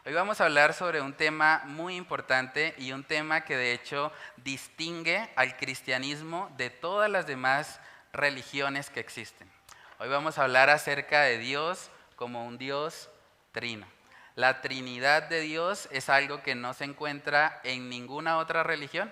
Hoy vamos a hablar sobre un tema muy importante y un tema que de hecho distingue al cristianismo de todas las demás religiones que existen. Hoy vamos a hablar acerca de Dios como un Dios trino. La Trinidad de Dios es algo que no se encuentra en ninguna otra religión.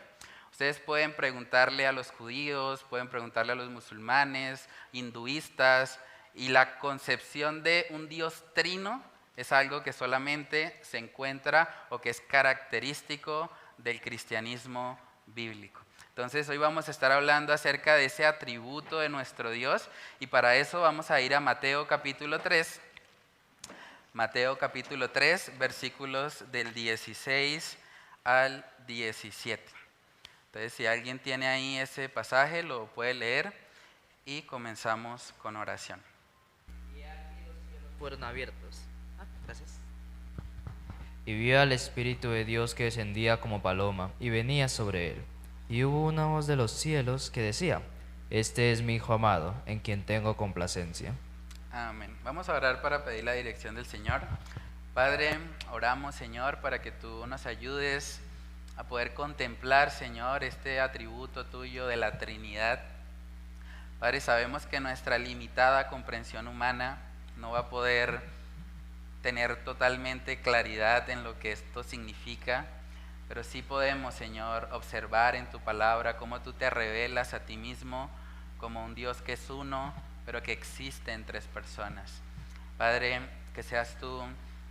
Ustedes pueden preguntarle a los judíos, pueden preguntarle a los musulmanes, hinduistas, y la concepción de un Dios trino es algo que solamente se encuentra o que es característico del cristianismo bíblico. Entonces hoy vamos a estar hablando acerca de ese atributo de nuestro Dios y para eso vamos a ir a Mateo capítulo 3. Mateo capítulo 3, versículos del 16 al 17. Entonces si alguien tiene ahí ese pasaje lo puede leer y comenzamos con oración. Y aquí los cielos fueron abiertos. Gracias. Y vio al Espíritu de Dios que descendía como paloma y venía sobre él. Y hubo una voz de los cielos que decía: Este es mi Hijo amado, en quien tengo complacencia. Amén. Vamos a orar para pedir la dirección del Señor. Padre, oramos, Señor, para que tú nos ayudes a poder contemplar, Señor, este atributo tuyo de la Trinidad. Padre, sabemos que nuestra limitada comprensión humana no va a poder tener totalmente claridad en lo que esto significa, pero sí podemos, Señor, observar en tu palabra cómo tú te revelas a ti mismo como un Dios que es uno, pero que existe en tres personas. Padre, que seas tú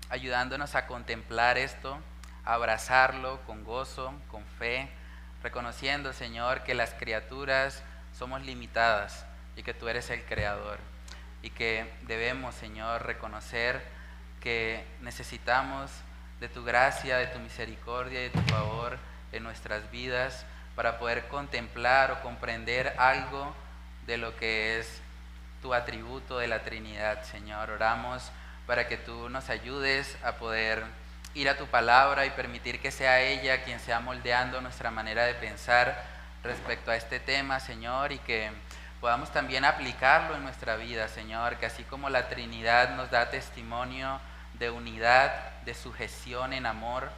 ayudándonos a contemplar esto, a abrazarlo con gozo, con fe, reconociendo, Señor, que las criaturas somos limitadas y que tú eres el creador y que debemos, Señor, reconocer que necesitamos de tu gracia, de tu misericordia y de tu favor en nuestras vidas para poder contemplar o comprender algo de lo que es tu atributo de la Trinidad, Señor. Oramos para que tú nos ayudes a poder ir a tu palabra y permitir que sea ella quien sea moldeando nuestra manera de pensar respecto a este tema, Señor, y que podamos también aplicarlo en nuestra vida, Señor, que así como la Trinidad nos da testimonio de unidad, de sujeción en amor,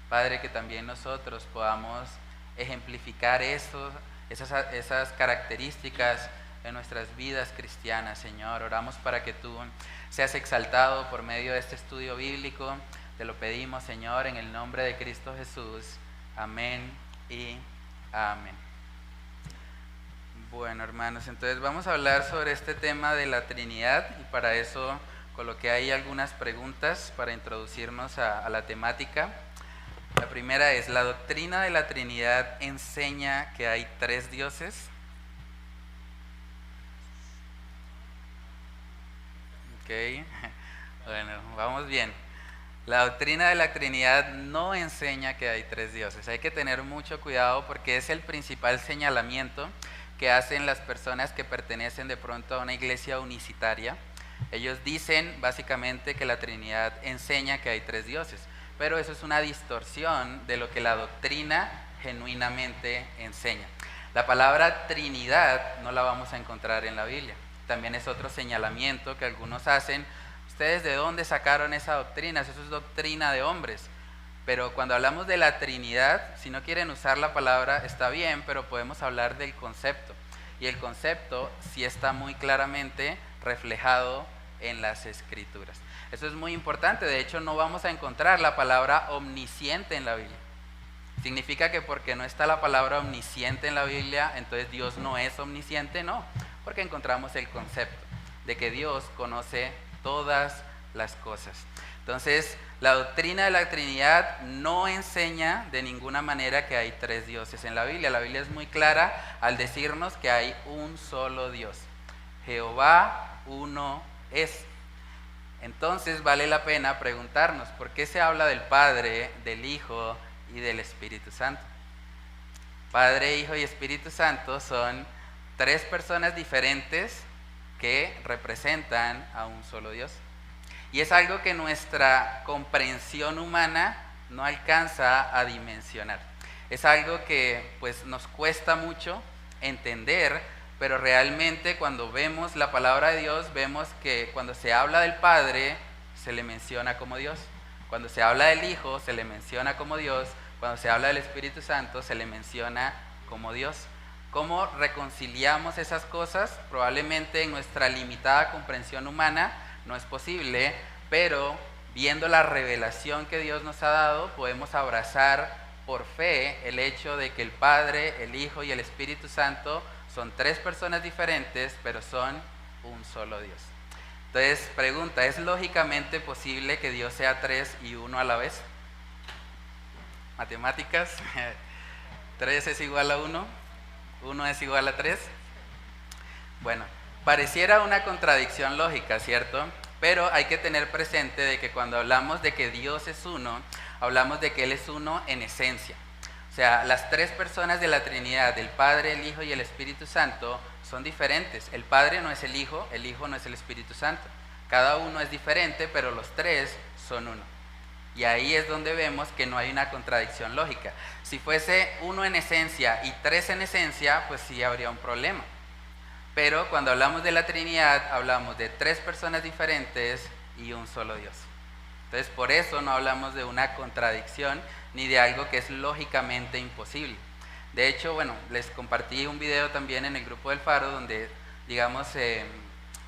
Padre, que también nosotros podamos ejemplificar esas características en nuestras vidas cristianas, Señor. Oramos para que tú seas exaltado por medio de este estudio bíblico. Te lo pedimos, Señor, en el nombre de Cristo Jesús. Amén y amén. Bueno, hermanos, entonces vamos a hablar sobre este tema de la Trinidad y para eso coloqué ahí algunas preguntas para introducirnos a la temática. La primera es: ¿la doctrina de la Trinidad enseña que hay tres dioses? Ok, bueno, vamos bien. La doctrina de la Trinidad no enseña que hay tres dioses. Hay que tener mucho cuidado porque es el principal señalamiento que hacen las personas que pertenecen de pronto a una iglesia unicitaria. Ellos dicen básicamente que la Trinidad enseña que hay tres dioses, pero eso es una distorsión de lo que la doctrina genuinamente enseña. La palabra Trinidad no la vamos a encontrar en la Biblia. También es otro señalamiento que algunos hacen. ¿Ustedes de dónde sacaron esa doctrina? Eso es doctrina de hombres. Pero cuando hablamos de la Trinidad, si no quieren usar la palabra está bien, pero podemos hablar del concepto. Y el concepto sí está muy claramente reflejado en las Escrituras. Eso es muy importante. De hecho, no vamos a encontrar la palabra omnisciente en la Biblia. ¿Significa que porque no está la palabra omnisciente en la Biblia, entonces Dios no es omnisciente? No, porque encontramos el concepto de que Dios conoce todas las cosas. Entonces, la doctrina de la Trinidad no enseña de ninguna manera que hay tres dioses en la Biblia. La Biblia es muy clara al decirnos que hay un solo Dios. Jehová uno es. Entonces vale la pena preguntarnos, ¿por qué se habla del Padre, del Hijo y del Espíritu Santo? Padre, Hijo y Espíritu Santo son tres personas diferentes que representan a un solo Dios. Y es algo que nuestra comprensión humana no alcanza a dimensionar. Es algo que pues nos cuesta mucho entender, pero realmente cuando vemos la palabra de Dios, vemos que cuando se habla del Padre, se le menciona como Dios. Cuando se habla del Hijo se le menciona como Dios, cuando se habla del Espíritu Santo se le menciona como Dios. ¿Cómo reconciliamos esas cosas? Probablemente en nuestra limitada comprensión humana no es posible, pero viendo la revelación que Dios nos ha dado, podemos abrazar por fe el hecho de que el Padre, el Hijo y el Espíritu Santo son tres personas diferentes, pero son un solo Dios. Entonces, pregunta, ¿es lógicamente posible que Dios sea tres y uno a la vez? Matemáticas, 3 es igual a 1, 1 es igual a 3. Bueno, pareciera una contradicción lógica, ¿cierto? Pero hay que tener presente de que cuando hablamos de que Dios es uno, hablamos de que Él es uno en esencia. O sea, las tres personas de la Trinidad, el Padre, el Hijo y el Espíritu Santo, son diferentes. El Padre no es el Hijo no es el Espíritu Santo. Cada uno es diferente, pero los tres son uno. Y ahí es donde vemos que no hay una contradicción lógica. Si fuese uno en esencia y tres en esencia, pues sí habría un problema. Pero cuando hablamos de la Trinidad, hablamos de tres personas diferentes y un solo Dios. Entonces, por eso no hablamos de una contradicción ni de algo que es lógicamente imposible. De hecho, bueno, les compartí un video también en el grupo del Faro donde, digamos,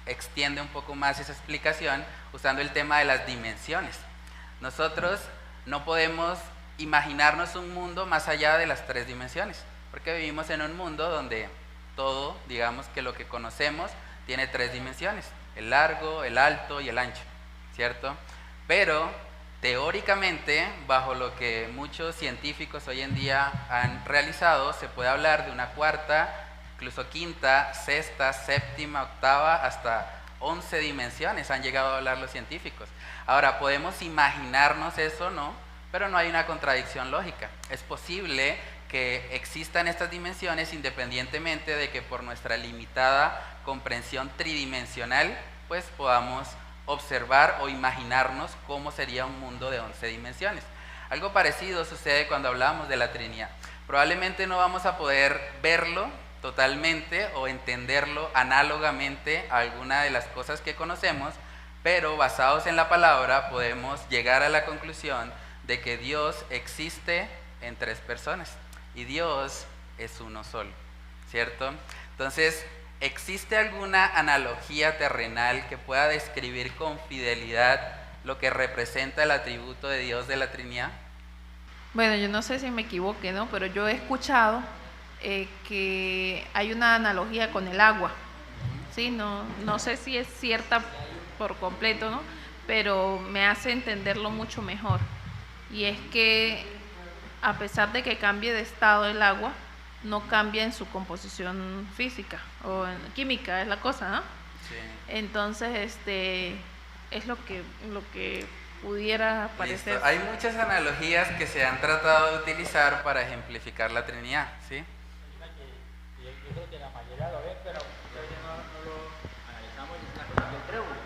extiende un poco más esa explicación usando el tema de las dimensiones. Nosotros no podemos imaginarnos un mundo más allá de las tres dimensiones, porque vivimos en un mundo donde todo, digamos que lo que conocemos, tiene tres dimensiones: el largo, el alto y el ancho, ¿cierto? Pero teóricamente, bajo lo que muchos científicos hoy en día han realizado, se puede hablar de una cuarta, incluso quinta, sexta, séptima, octava, hasta 11 dimensiones han llegado a hablar los científicos. Ahora, podemos imaginarnos eso, ¿no? Pero no hay una contradicción lógica. Es posible que existan estas dimensiones independientemente de que por nuestra limitada comprensión tridimensional, pues podamos observar o imaginarnos cómo sería un mundo de 11 dimensiones. Algo parecido sucede cuando hablamos de la Trinidad. Probablemente no vamos a poder verlo totalmente o entenderlo análogamente a alguna de las cosas que conocemos, pero basados en la palabra podemos llegar a la conclusión de que Dios existe en tres personas y Dios es uno solo, ¿cierto? Entonces, ¿existe alguna analogía terrenal que pueda describir con fidelidad lo que representa el atributo de Dios de la Trinidad? Bueno, yo no sé si me equivoqué, ¿no? Pero yo he escuchado que hay una analogía con el agua, ¿sí? No sé si es cierta por completo, ¿no? Pero me hace entenderlo mucho mejor. Y es que a pesar de que cambie de estado el agua, no cambia en su composición física o en química, es la cosa, ¿no? Sí. Entonces, es lo que pudiera parecer. Listo. Hay muchas analogías que se han tratado de utilizar para ejemplificar la Trinidad, ¿sí? Yo creo que la mayoría lo ven, pero no lo analizamos. Es una cosa del trébol.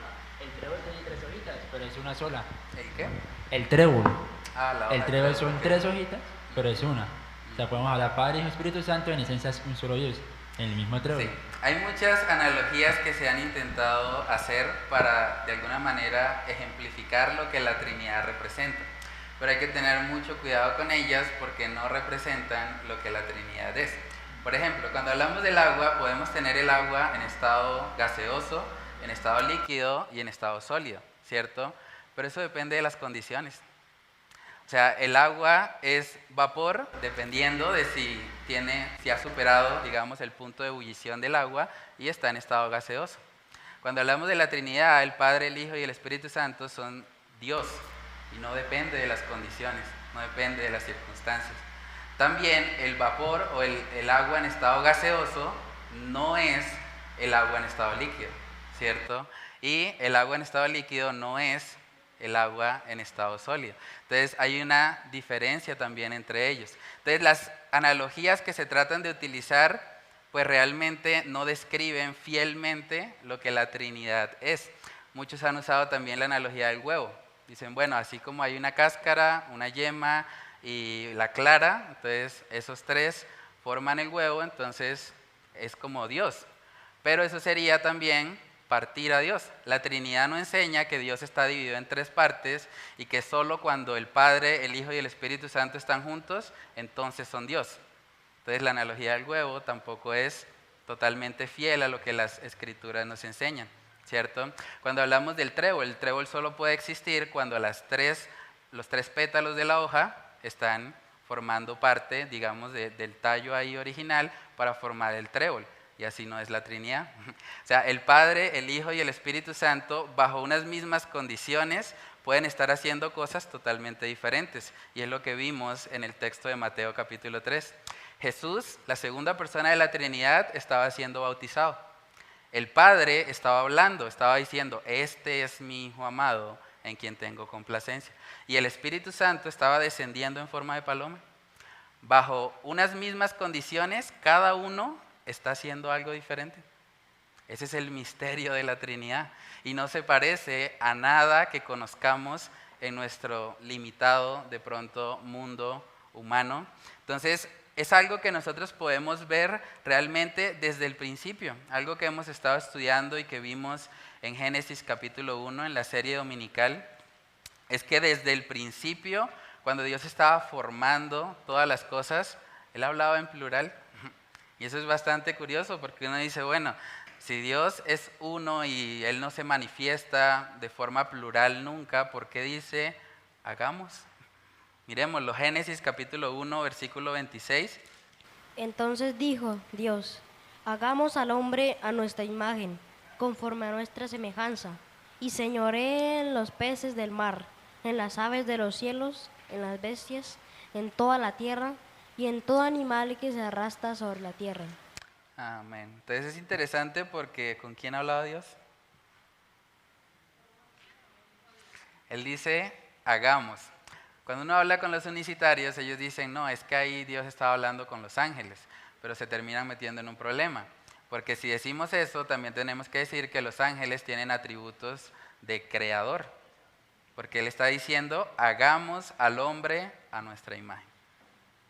El trébol tiene tres hojitas, pero es una sola. ¿El qué? El trébol. La El hoja trébol del son trébol, tres hojitas, pero es una. O sea, podemos hablar Padre, Hijo y Espíritu Santo, en esencia es un solo Dios, en el mismo trébol. Sí, hay muchas analogías que se han intentado hacer para de alguna manera ejemplificar lo que la Trinidad representa, pero hay que tener mucho cuidado con ellas porque no representan lo que la Trinidad es. Por ejemplo, cuando hablamos del agua, podemos tener el agua en estado gaseoso, en estado líquido y en estado sólido, ¿cierto? Pero eso depende de las condiciones. O sea, el agua es vapor dependiendo de si ha superado, digamos, el punto de ebullición del agua y está en estado gaseoso. Cuando hablamos de la Trinidad, el Padre, el Hijo y el Espíritu Santo son Dios y no depende de las condiciones, no depende de las circunstancias. También el vapor o el agua en estado gaseoso no es el agua en estado líquido, ¿cierto? Y el agua en estado líquido no es el agua en estado sólido. Entonces hay una diferencia también entre ellos. Entonces las analogías que se tratan de utilizar pues realmente no describen fielmente lo que la Trinidad es. Muchos han usado también la analogía del huevo. Dicen, bueno, así como hay una cáscara, una yema y la clara, entonces esos tres forman el huevo, entonces es como Dios. Pero eso sería también partir a Dios. La Trinidad no enseña que Dios está dividido en tres partes y que solo cuando el Padre, el Hijo y el Espíritu Santo están juntos, entonces son Dios. Entonces la analogía del huevo tampoco es totalmente fiel a lo que las Escrituras nos enseñan, ¿cierto? Cuando hablamos del trébol, el trébol solo puede existir cuando los tres pétalos de la hoja están formando parte, digamos, del tallo ahí original para formar el trébol. Y así no es la Trinidad. O sea, el Padre, el Hijo y el Espíritu Santo, bajo unas mismas condiciones, pueden estar haciendo cosas totalmente diferentes. Y es lo que vimos en el texto de Mateo capítulo 3. Jesús, la segunda persona de la Trinidad, estaba siendo bautizado. El Padre estaba hablando, estaba diciendo, este es mi Hijo amado, en quien tengo complacencia. Y el Espíritu Santo estaba descendiendo en forma de paloma. Bajo unas mismas condiciones, cada uno está haciendo algo diferente. Ese es el misterio de la Trinidad. Y no se parece a nada que conozcamos en nuestro limitado, de pronto, mundo humano. Entonces, es algo que nosotros podemos ver realmente desde el principio. Algo que hemos estado estudiando y que vimos en Génesis capítulo 1, en la serie dominical, es que desde el principio, cuando Dios estaba formando todas las cosas, Él hablaba en plural. Y eso es bastante curioso porque uno dice, bueno, si Dios es uno y Él no se manifiesta de forma plural nunca, ¿por qué dice, hagamos? Miremoslo, Génesis capítulo 1, versículo 26. Entonces dijo Dios, hagamos al hombre a nuestra imagen, conforme a nuestra semejanza, y señoree en los peces del mar, en las aves de los cielos, en las bestias, en toda la tierra, y en todo animal que se arrastra sobre la tierra. Amén. Entonces es interesante porque ¿con quién hablaba Dios? Él dice, hagamos. Cuando uno habla con los unicitarios, ellos dicen, no, es que ahí Dios estaba hablando con los ángeles, pero se terminan metiendo en un problema. Porque si decimos eso, también tenemos que decir que los ángeles tienen atributos de creador. Porque Él está diciendo, hagamos al hombre a nuestra imagen.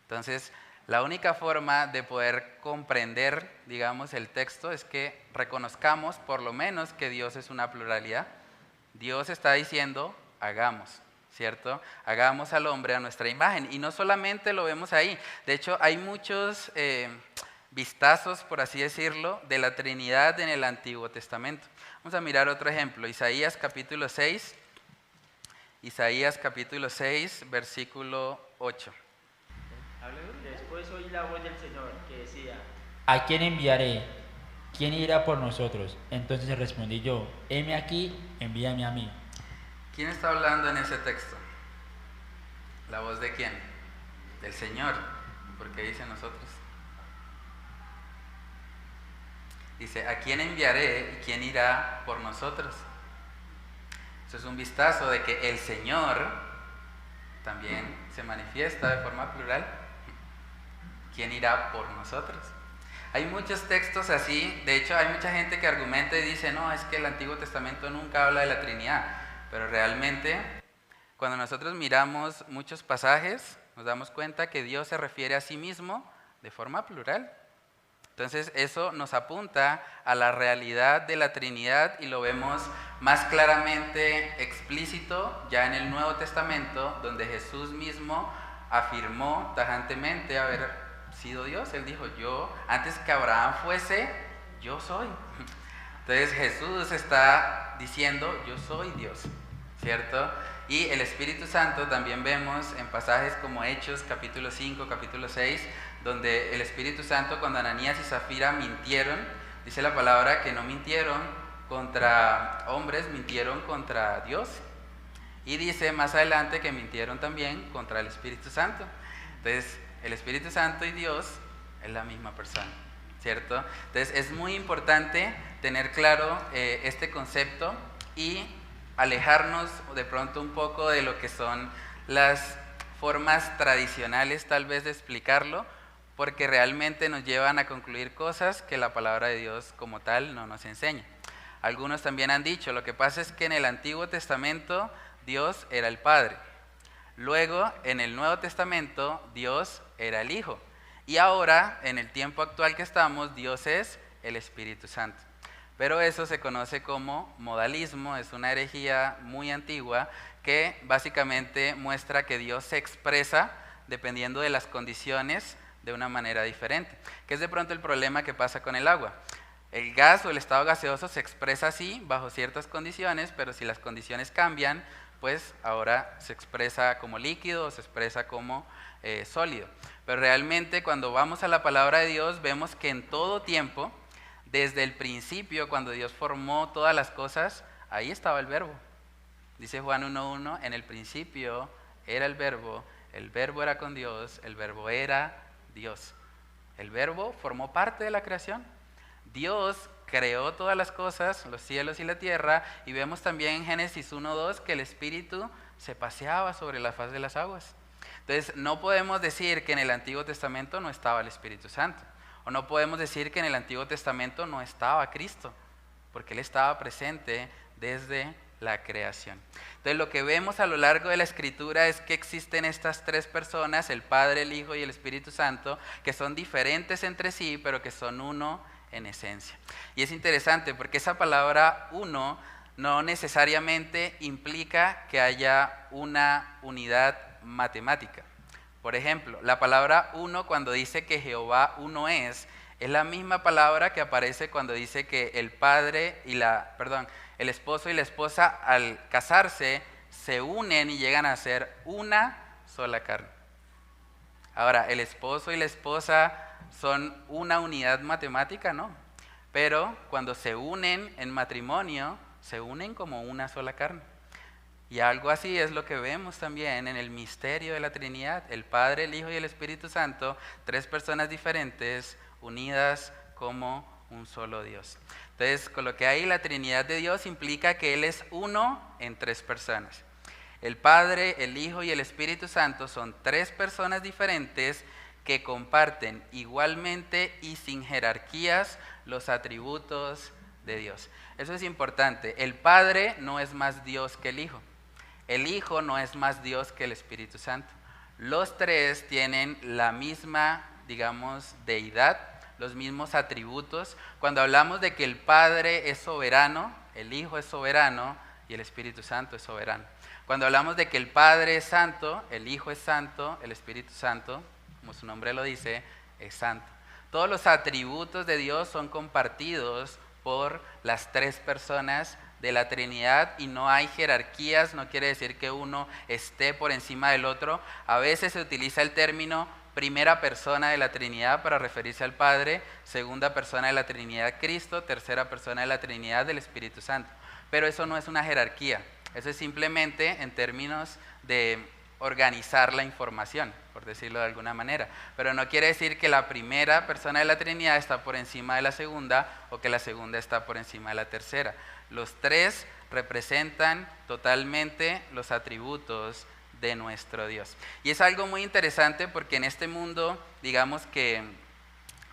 Entonces, la única forma de poder comprender, digamos, el texto es que reconozcamos por lo menos que Dios es una pluralidad. Dios está diciendo, hagamos, ¿cierto? Hagamos al hombre a nuestra imagen. Y no solamente lo vemos ahí. De hecho, hay muchos vistazos, por así decirlo, de la Trinidad en el Antiguo Testamento. Vamos a mirar otro ejemplo. Isaías capítulo 6. Isaías capítulo 6, versículo 8. Después oí la voz del Señor que decía, ¿a quién enviaré? ¿Quién irá por nosotros? Entonces respondí yo, heme aquí, envíame a mí. ¿Quién está hablando en ese texto? ¿La voz de quién? Del Señor. ¿Por qué dice nosotros? Dice, ¿a quién enviaré y quién irá por nosotros? Eso es un vistazo de que el Señor también se manifiesta de forma plural. ¿Quién irá por nosotros? Hay muchos textos así. De hecho, hay mucha gente que argumenta y dice, no, es que el Antiguo Testamento nunca habla de la Trinidad. Pero realmente, cuando nosotros miramos muchos pasajes, nos damos cuenta que Dios se refiere a sí mismo de forma plural. Entonces, eso nos apunta a la realidad de la Trinidad y lo vemos más claramente explícito ya en el Nuevo Testamento, donde Jesús mismo afirmó tajantemente haber sido Dios. Él dijo, yo, antes que Abraham fuese, yo soy. Entonces Jesús está diciendo, yo soy Dios, ¿cierto? Y el Espíritu Santo también vemos en pasajes como Hechos, capítulo 5, capítulo 6, donde el Espíritu Santo, cuando Ananías y Zafira mintieron, dice la palabra que no mintieron contra hombres, mintieron contra Dios. Y dice más adelante que mintieron también contra el Espíritu Santo. Entonces, el Espíritu Santo y Dios es la misma persona, ¿cierto? Entonces, es muy importante tener claro este concepto y alejarnos de pronto un poco de lo que son las formas tradicionales tal vez de explicarlo, porque realmente nos llevan a concluir cosas que la palabra de Dios como tal no nos enseña. Algunos también han dicho, lo que pasa es que en el Antiguo Testamento Dios era el Padre. Luego, en el Nuevo Testamento, Dios era el Hijo. Y ahora, en el tiempo actual que estamos, Dios es el Espíritu Santo. Pero eso se conoce como modalismo, es una herejía muy antigua que básicamente muestra que Dios se expresa dependiendo de las condiciones de una manera diferente, que es de pronto el problema que pasa con el agua. El gas o el estado gaseoso se expresa así bajo ciertas condiciones, pero si las condiciones cambian, pues ahora se expresa como líquido o se expresa como sólido. Pero realmente cuando vamos a la palabra de Dios vemos que en todo tiempo, desde el principio, cuando Dios formó todas las cosas, ahí estaba el verbo. Dice Juan 1:1, en el principio era el verbo era con Dios, el verbo era Dios. El verbo formó parte de la creación. Dios creó todas las cosas, los cielos y la tierra, y vemos también en Génesis 1:2 que el Espíritu se paseaba sobre la faz de las aguas. Entonces, no podemos decir que en el Antiguo Testamento no estaba el Espíritu Santo, o no podemos decir que en el Antiguo Testamento no estaba Cristo, porque Él estaba presente desde la creación. Entonces, lo que vemos a lo largo de la Escritura es que existen estas tres personas, el Padre, el Hijo y el Espíritu Santo, que son diferentes entre sí, pero que son uno en esencia. Y es interesante porque esa palabra uno no necesariamente implica que haya una unidad matemática. Por ejemplo, la palabra uno cuando dice que Jehová uno es la misma palabra que aparece cuando dice que el padre y el esposo y la esposa al casarse se unen y llegan a ser una sola carne. Ahora, el esposo y la esposa son una unidad matemática, ¿no? Pero cuando se unen en matrimonio, se unen como una sola carne. Y algo así es lo que vemos también en el misterio de la Trinidad, el Padre, el Hijo y el Espíritu Santo, tres personas diferentes, unidas como un solo Dios. Entonces, con lo que hay la Trinidad de Dios implica que Él es uno en tres personas. El Padre, el Hijo y el Espíritu Santo son tres personas diferentes que comparten igualmente y sin jerarquías los atributos de Dios. Eso es importante. El Padre no es más Dios que el Hijo. El Hijo no es más Dios que el Espíritu Santo. Los tres tienen la misma, digamos, deidad, los mismos atributos. Cuando hablamos de que el Padre es soberano, el Hijo es soberano y el Espíritu Santo es soberano. Cuando hablamos de que el Padre es santo, el Hijo es santo, el Espíritu Santo, como su nombre lo dice, es santo. Todos los atributos de Dios son compartidos por las tres personas de la Trinidad y no hay jerarquías, no quiere decir que uno esté por encima del otro. A veces se utiliza el término primera persona de la Trinidad para referirse al Padre, segunda persona de la Trinidad Cristo, tercera persona de la Trinidad del Espíritu Santo. Pero eso no es una jerarquía, eso es simplemente en términos de organizar la información, por decirlo de alguna manera. Pero no quiere decir que la primera persona de la Trinidad está por encima de la segunda o que la segunda está por encima de la tercera. Los tres representan totalmente los atributos de nuestro Dios. Y es algo muy interesante porque en este mundo, digamos que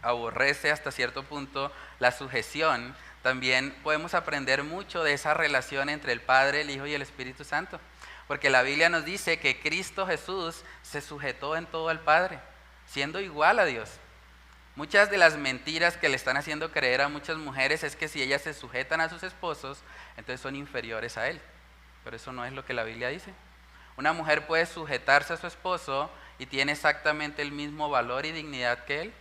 aborrece hasta cierto punto la sujeción, también podemos aprender mucho de esa relación entre el Padre, el Hijo y el Espíritu Santo. Porque la Biblia nos dice que Cristo Jesús se sujetó en todo al Padre, siendo igual a Dios. Muchas de las mentiras que le están haciendo creer a muchas mujeres es que si ellas se sujetan a sus esposos, entonces son inferiores a Él. Pero eso no es lo que la Biblia dice. Una mujer puede sujetarse a su esposo y tiene exactamente el mismo valor y dignidad que Él,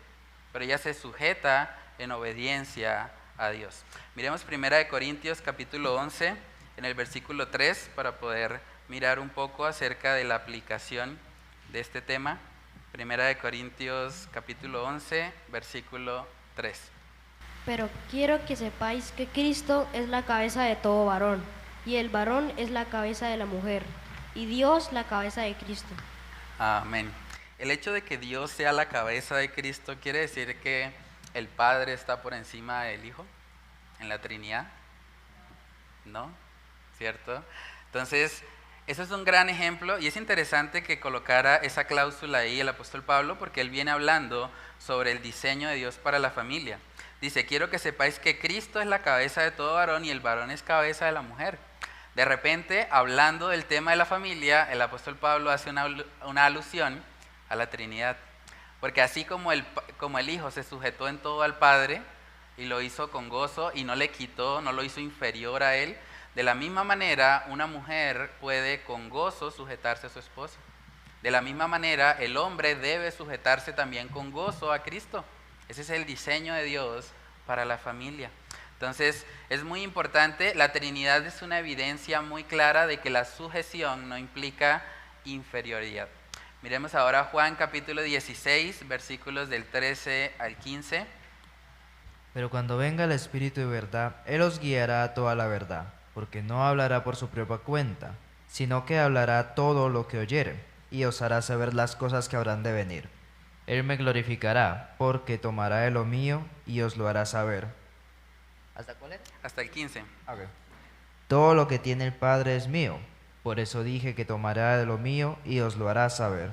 pero ella se sujeta en obediencia a Dios. Miremos 1 Corintios capítulo 11, en el versículo 3, para poder mirar un poco acerca de la aplicación de este tema. 1 Corintios capítulo 11, versículo 3. Pero quiero que sepáis que Cristo es la cabeza de todo varón, y el varón es la cabeza de la mujer, y Dios la cabeza de Cristo. Amén. El hecho de que Dios sea la cabeza de Cristo quiere decir que el Padre está por encima del Hijo en la Trinidad, ¿no? ¿Cierto? Entonces, eso es un gran ejemplo y es interesante que colocara esa cláusula ahí el apóstol Pablo porque él viene hablando sobre el diseño de Dios para la familia. Dice, quiero que sepáis que Cristo es la cabeza de todo varón y el varón es cabeza de la mujer. De repente, hablando del tema de la familia, el apóstol Pablo hace una alusión a la Trinidad. Porque así como el Hijo se sujetó en todo al Padre, y lo hizo con gozo y no le quitó, no lo hizo inferior a él. De la misma manera, una mujer puede con gozo sujetarse a su esposo. De la misma manera, el hombre debe sujetarse también con gozo a Cristo. Ese es el diseño de Dios para la familia. Entonces, es muy importante, la Trinidad es una evidencia muy clara de que la sujeción no implica inferioridad. Miremos ahora Juan capítulo 16, versículos del 13 al 15. Pero cuando venga el Espíritu de verdad, Él os guiará a toda la verdad, porque no hablará por su propia cuenta, sino que hablará todo lo que oyere, y os hará saber las cosas que habrán de venir. Él me glorificará, porque tomará de lo mío y os lo hará saber. ¿Hasta cuál era? Hasta el 15. Todo lo que tiene el Padre es mío, por eso dije que tomará de lo mío y os lo hará saber.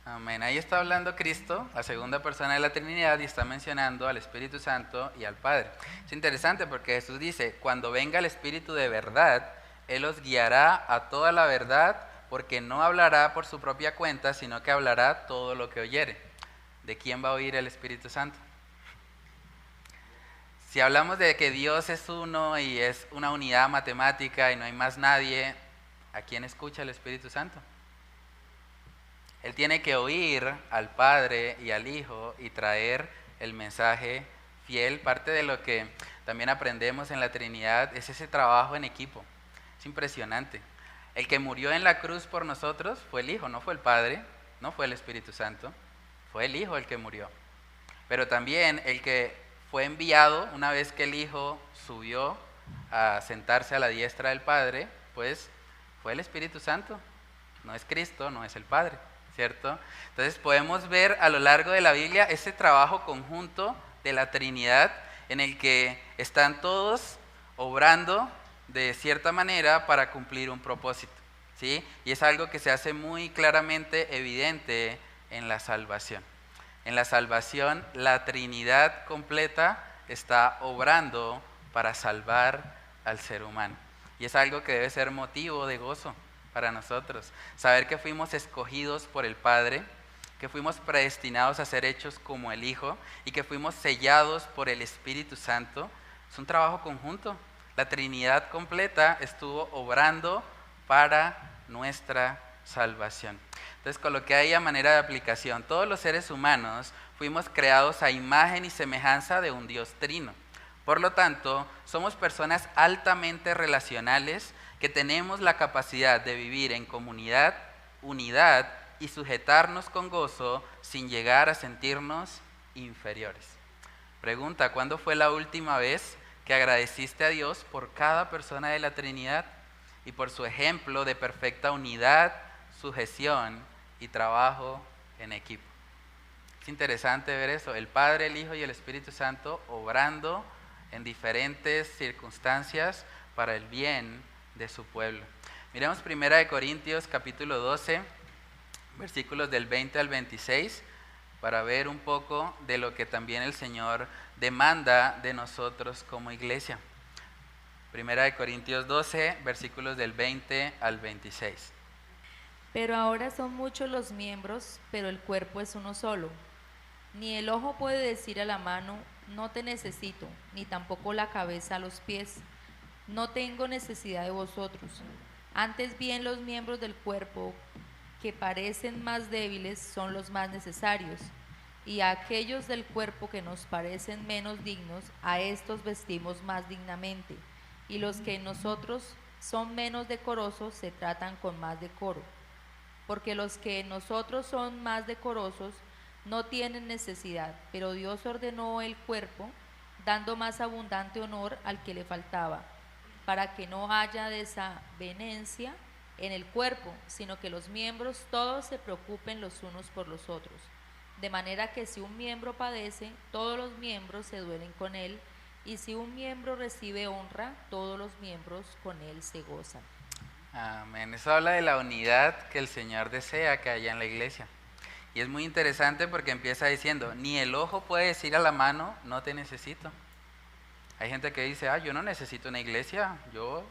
Amén. Ahí está hablando Cristo, la segunda persona de la Trinidad, y está mencionando al Espíritu Santo y al Padre. Es interesante porque Jesús dice, cuando venga el Espíritu de verdad, Él os guiará a toda la verdad, porque no hablará por su propia cuenta, sino que hablará todo lo que oyere. ¿De quién va a oír el Espíritu Santo? Si hablamos de que Dios es uno y es una unidad matemática y no hay más nadie, ¿a quién escucha el Espíritu Santo? Él tiene que oír al Padre y al Hijo y traer el mensaje fiel. Parte de lo que también aprendemos en la Trinidad es ese trabajo en equipo. Es impresionante. El que murió en la cruz por nosotros fue el Hijo, no fue el Padre, no fue el Espíritu Santo, fue el Hijo el que murió. Pero también el que fue enviado, una vez que el Hijo subió a sentarse a la diestra del Padre, pues fue el Espíritu Santo. No es Cristo, no es el Padre, ¿cierto? Entonces podemos ver a lo largo de la Biblia ese trabajo conjunto de la Trinidad en el que están todos obrando de cierta manera para cumplir un propósito, ¿sí? Y es algo que se hace muy claramente evidente en la salvación. En la salvación, la Trinidad completa está obrando para salvar al ser humano. Y es algo que debe ser motivo de gozo para nosotros. Saber que fuimos escogidos por el Padre, que fuimos predestinados a ser hechos como el Hijo y que fuimos sellados por el Espíritu Santo, es un trabajo conjunto. La Trinidad completa estuvo obrando para nuestra salvación. Entonces coloqué ahí a manera de aplicación, todos los seres humanos fuimos creados a imagen y semejanza de un Dios trino. Por lo tanto, somos personas altamente relacionales que tenemos la capacidad de vivir en comunidad, unidad y sujetarnos con gozo sin llegar a sentirnos inferiores. Pregunta, ¿cuándo fue la última vez que agradeciste a Dios por cada persona de la Trinidad y por su ejemplo de perfecta unidad, sujeción y trabajo en equipo? Es interesante ver eso, el Padre, el Hijo y el Espíritu Santo obrando en diferentes circunstancias para el bien de su pueblo. Miremos 1 Corintios capítulo 12, versículos del 20 al 26, para ver un poco de lo que también el Señor demanda de nosotros como iglesia. 1 Corintios 12, versículos del 20 al 26. Pero ahora son muchos los miembros, pero el cuerpo es uno solo. Ni el ojo puede decir a la mano, no te necesito, ni tampoco la cabeza a los pies, no tengo necesidad de vosotros. Antes bien los miembros del cuerpo que parecen más débiles son los más necesarios, y a aquellos del cuerpo que nos parecen menos dignos, a estos vestimos más dignamente, y los que en nosotros son menos decorosos se tratan con más decoro, porque los que en nosotros son más decorosos no tienen necesidad, pero Dios ordenó el cuerpo, dando más abundante honor al que le faltaba, para que no haya desavenencia en el cuerpo, sino que los miembros todos se preocupen los unos por los otros. De manera que si un miembro padece, todos los miembros se duelen con él, y si un miembro recibe honra, todos los miembros con él se gozan. Amén. Eso habla de la unidad que el Señor desea que haya en la iglesia. Y es muy interesante porque empieza diciendo, ni el ojo puede decir a la mano, no te necesito. Hay gente que dice, yo no necesito una iglesia, yo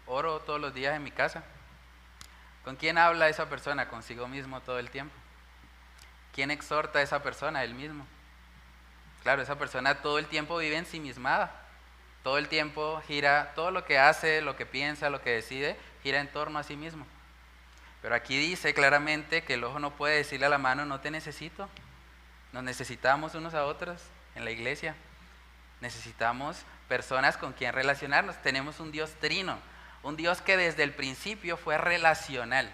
oro todos los días en mi casa. ¿Con quién habla esa persona? Consigo mismo todo el tiempo. ¿Quién exhorta a esa persona? Él mismo. claro, esa persona todo el tiempo vive ensimismada, todo el tiempo gira, todo lo que hace, lo que piensa, lo que decide, gira en torno a sí mismo. Pero aquí dice claramente que el ojo no puede decirle a la mano, no te necesito. Nos necesitamos unos a otros en la iglesia. Necesitamos personas con quien relacionarnos. Tenemos un Dios trino, un Dios que desde el principio fue relacional.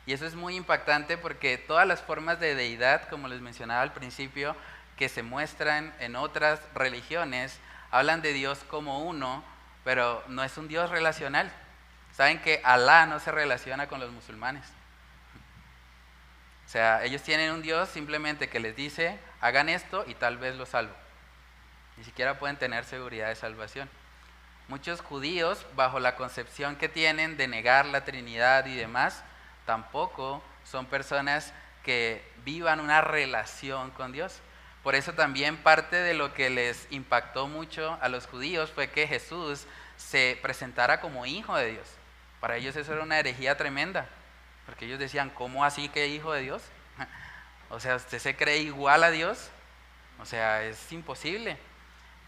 Y eso es muy impactante porque todas las formas de deidad, como les mencionaba al principio, que se muestran en otras religiones, hablan de Dios como uno, pero no es un Dios relacional. Saben que Alá no se relaciona con los musulmanes. O sea, ellos tienen un Dios simplemente que les dice, hagan esto y tal vez lo salvo. Ni siquiera pueden tener seguridad de salvación. Muchos judíos, bajo la concepción que tienen de negar la Trinidad y demás, tampoco son personas que vivan una relación con Dios. Por eso también parte de lo que les impactó mucho a los judíos fue que Jesús se presentara como hijo de Dios. Para ellos eso era una herejía tremenda, porque ellos decían, ¿cómo así que hijo de Dios? O sea, ¿usted se cree igual a Dios? O sea, es imposible.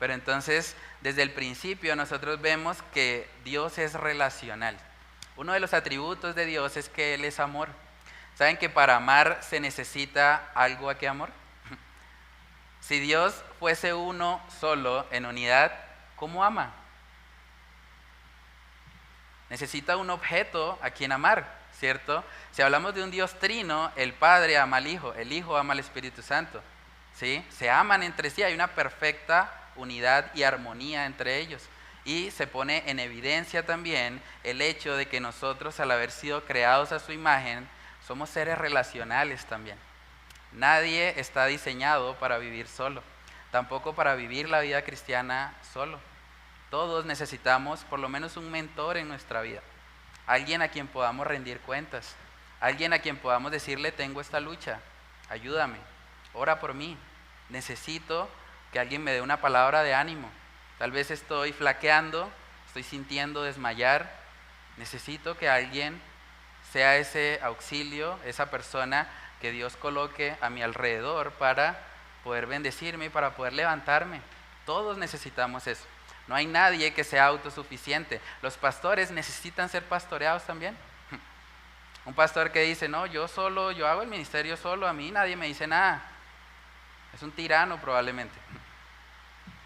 Pero entonces, desde el principio nosotros vemos que Dios es relacional. Uno de los atributos de Dios es que Él es amor. ¿Saben que para amar se necesita algo a que amor? Si Dios fuese uno solo, en unidad, ¿cómo ama? Necesita un objeto a quien amar, ¿cierto? Si hablamos de un Dios trino, el Padre ama al Hijo, el Hijo ama al Espíritu Santo, ¿sí? Se aman entre sí, hay una perfecta unidad y armonía entre ellos. Y se pone en evidencia también el hecho de que nosotros, al haber sido creados a su imagen, somos seres relacionales también. Nadie está diseñado para vivir solo, tampoco para vivir la vida cristiana solo. Todos necesitamos por lo menos un mentor en nuestra vida, alguien a quien podamos rendir cuentas, alguien a quien podamos decirle, tengo esta lucha, ayúdame, ora por mí, necesito que alguien me dé una palabra de ánimo. Tal vez estoy flaqueando, estoy sintiendo desmayar, necesito que alguien sea ese auxilio, esa persona que Dios coloque a mi alrededor para poder bendecirme y para poder levantarme. Todos necesitamos eso. No hay nadie que sea autosuficiente. Los pastores necesitan ser pastoreados también. Un pastor que dice, no, yo solo, yo hago el ministerio solo, a mí nadie me dice nada. Es un tirano probablemente.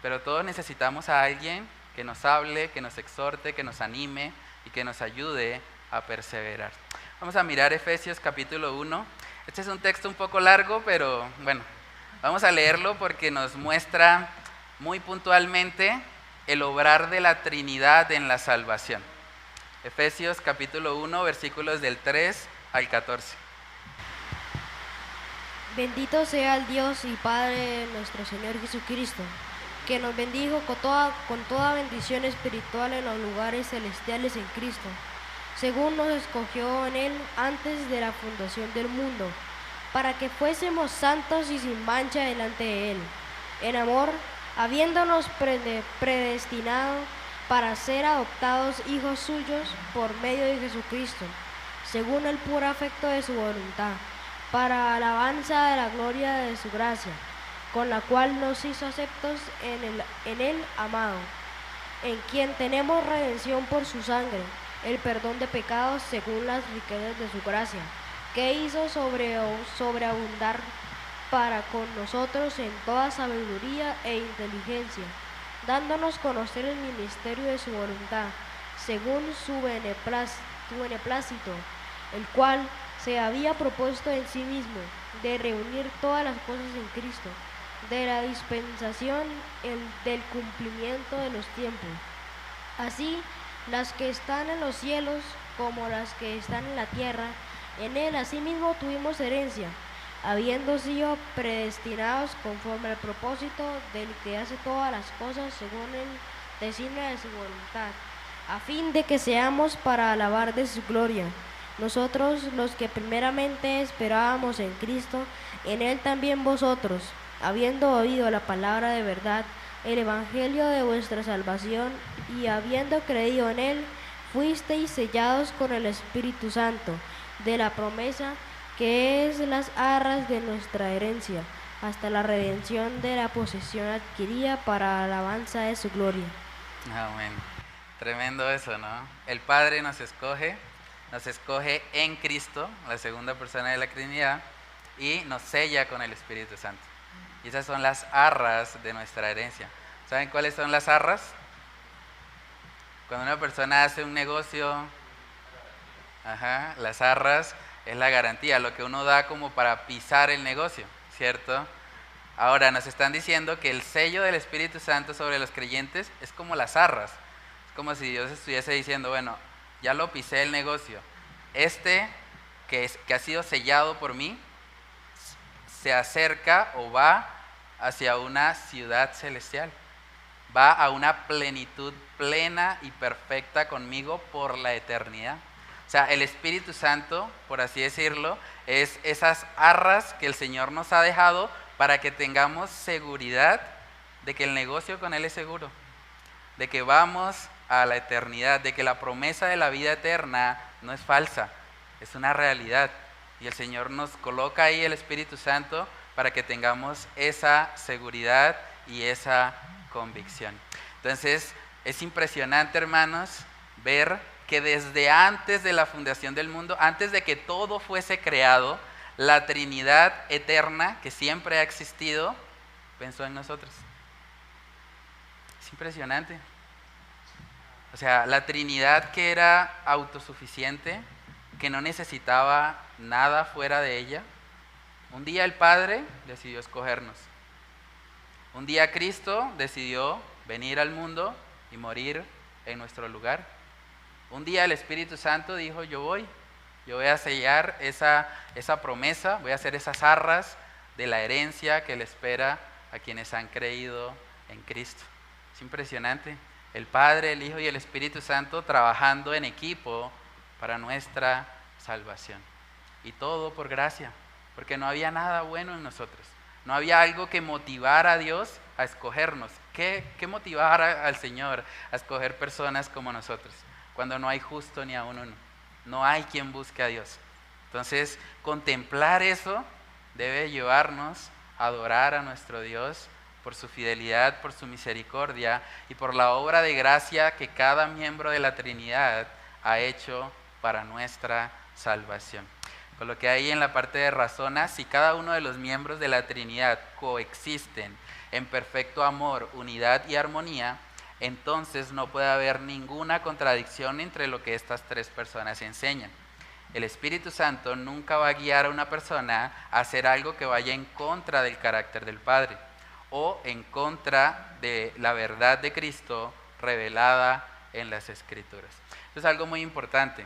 Pero todos necesitamos a alguien que nos hable, que nos exhorte, que nos anime y que nos ayude a perseverar. Vamos a mirar Efesios capítulo 1. Este es un texto un poco largo, pero bueno, vamos a leerlo porque nos muestra muy puntualmente el obrar de la Trinidad en la salvación. Efesios capítulo 1, versículos del 3 al 14. Bendito sea el Dios y Padre de nuestro Señor Jesucristo, que nos bendijo con toda bendición espiritual en los lugares celestiales en Cristo, según nos escogió en Él antes de la fundación del mundo, para que fuésemos santos y sin mancha delante de Él, en amor, habiéndonos predestinado para ser adoptados hijos suyos por medio de Jesucristo, según el puro afecto de su voluntad, para alabanza de la gloria de su gracia, con la cual nos hizo aceptos en el amado, en quien tenemos redención por su sangre, el perdón de pecados según las riquezas de su gracia, que hizo sobreabundar para con nosotros en toda sabiduría e inteligencia, dándonos conocer el ministerio de su voluntad, según su beneplácito, el cual se había propuesto en sí mismo, de reunir todas las cosas en Cristo, de la dispensación del cumplimiento de los tiempos. Así, las que están en los cielos como las que están en la tierra, en él asimismo tuvimos herencia, habiendo sido predestinados conforme al propósito del que hace todas las cosas según el designio de su voluntad, a fin de que seamos para alabar de su gloria. Nosotros los que primeramente esperábamos en Cristo, en él también vosotros, habiendo oído la palabra de verdad, el evangelio de vuestra salvación, y habiendo creído en él, fuisteis sellados con el Espíritu Santo, de la promesa, que es las arras de nuestra herencia, hasta la redención de la posesión adquirida para alabanza de su gloria. Amén. Tremendo eso, ¿no? El Padre nos escoge en Cristo, la segunda persona de la Trinidad, y nos sella con el Espíritu Santo. Y esas son las arras de nuestra herencia. ¿Saben cuáles son las arras? Cuando una persona hace un negocio, las arras es la garantía, lo que uno da como para pisar el negocio, ¿cierto? Ahora nos están diciendo que el sello del Espíritu Santo sobre los creyentes es como las arras. Es como si Dios estuviese diciendo, bueno, ya lo pisé el negocio. Que ha sido sellado por mí, se acerca o va hacia una ciudad celestial. Va a una plenitud plena y perfecta conmigo por la eternidad. O sea, el Espíritu Santo, por así decirlo, es esas arras que el Señor nos ha dejado para que tengamos seguridad de que el negocio con Él es seguro, de que vamos a la eternidad, de que la promesa de la vida eterna no es falsa, es una realidad. Y el Señor nos coloca ahí el Espíritu Santo para que tengamos esa seguridad y esa convicción. Entonces, es impresionante, hermanos, ver que desde antes de la fundación del mundo, antes de que todo fuese creado, la Trinidad eterna, que siempre ha existido, pensó en nosotros. Es impresionante. O sea, la Trinidad que era autosuficiente, que no necesitaba nada fuera de ella, un día el Padre decidió escogernos. Un día Cristo decidió venir al mundo y morir en nuestro lugar. Un día el Espíritu Santo dijo, yo voy a sellar esa promesa, voy a hacer esas arras de la herencia que le espera a quienes han creído en Cristo. Es impresionante. El Padre, el Hijo y el Espíritu Santo trabajando en equipo para nuestra salvación. Y todo por gracia, porque no había nada bueno en nosotros. No había algo que motivara a Dios a escogernos. ¿Qué motivara al Señor a escoger personas como nosotros? Cuando no hay justo ni aún uno. No hay quien busque a Dios. Entonces, contemplar eso debe llevarnos a adorar a nuestro Dios por su fidelidad, por su misericordia y por la obra de gracia que cada miembro de la Trinidad ha hecho para nuestra salvación. Con lo que hay en la parte de razona, si cada uno de los miembros de la Trinidad coexisten en perfecto amor, unidad y armonía, entonces no puede haber ninguna contradicción entre lo que estas tres personas enseñan. El Espíritu Santo nunca va a guiar a una persona a hacer algo que vaya en contra del carácter del Padre o en contra de la verdad de Cristo revelada en las Escrituras. Esto es algo muy importante.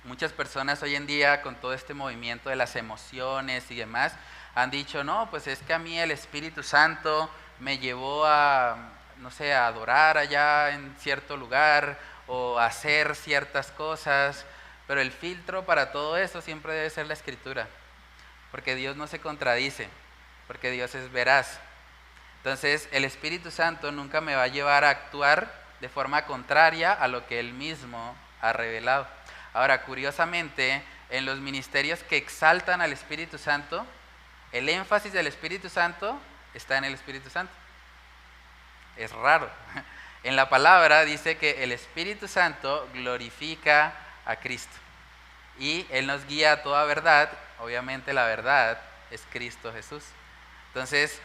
Muchas personas hoy en día, con todo este movimiento de las emociones y demás, han dicho, no, pues es que a mí el Espíritu Santo me llevó a, no sé, a adorar allá en cierto lugar o a hacer ciertas cosas, pero el filtro para todo eso siempre debe ser la Escritura, porque Dios no se contradice, porque Dios es veraz. Entonces, el Espíritu Santo nunca me va a llevar a actuar de forma contraria a lo que Él mismo ha revelado. Ahora, curiosamente, en los ministerios que exaltan al Espíritu Santo, el énfasis del Espíritu Santo está en el Espíritu Santo. Es raro. En la palabra dice que el Espíritu Santo glorifica a Cristo y Él nos guía a toda verdad. Obviamente la verdad es Cristo Jesús. Entonces,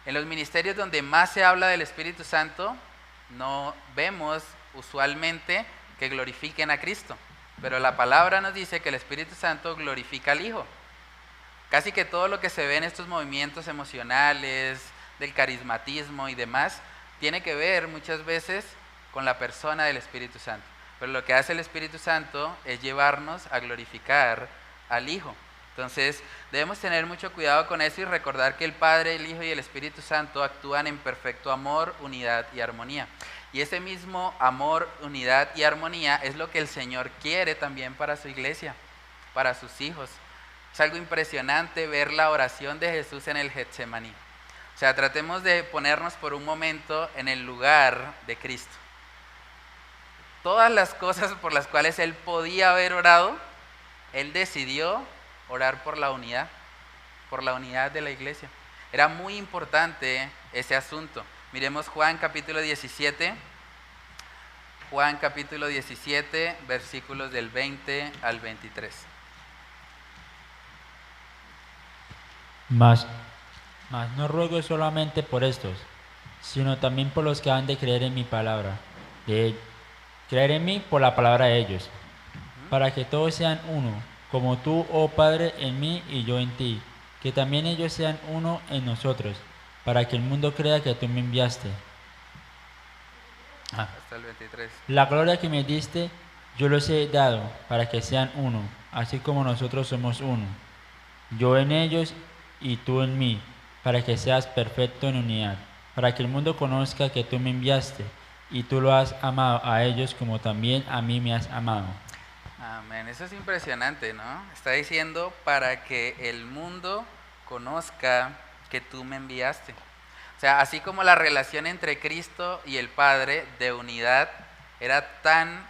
en los ministerios donde más se habla del Espíritu Santo, no vemos usualmente que glorifiquen a Cristo, pero la palabra nos dice que el Espíritu Santo glorifica al Hijo. Casi que todo lo que se ve en estos movimientos emocionales, del carismatismo y demás, tiene que ver muchas veces con la persona del Espíritu Santo. Pero lo que hace el Espíritu Santo es llevarnos a glorificar al Hijo. Entonces, debemos tener mucho cuidado con eso y recordar que el Padre, el Hijo y el Espíritu Santo actúan en perfecto amor, unidad y armonía. Y ese mismo amor, unidad y armonía es lo que el Señor quiere también para su iglesia, para sus hijos. Es algo impresionante ver la oración de Jesús en el Getsemaní. O sea, tratemos de ponernos por un momento en el lugar de Cristo. Todas las cosas por las cuales Él podía haber orado, Él decidió orar por la unidad de la iglesia. Era muy importante ese asunto. Miremos Juan capítulo 17. Juan capítulo 17, versículos del 20 al 23. Mas no ruego solamente por estos, sino también por los que han de creer en mi palabra, creer en mí por la palabra de ellos, para que todos sean uno, como tú, oh Padre, en mí y yo en ti, que también ellos sean uno en nosotros, para que el mundo crea que tú me enviaste. Hasta el 23. La gloria que me diste, yo los he dado, para que sean uno, así como nosotros somos uno. Yo en ellos y tú en mí, para que seas perfecto en unidad, para que el mundo conozca que tú me enviaste, y tú lo has amado a ellos como también a mí me has amado. Amén. Eso es impresionante, ¿no? Está diciendo para que el mundo conozca que tú me enviaste. O sea, así como la relación entre Cristo y el Padre de unidad era tan,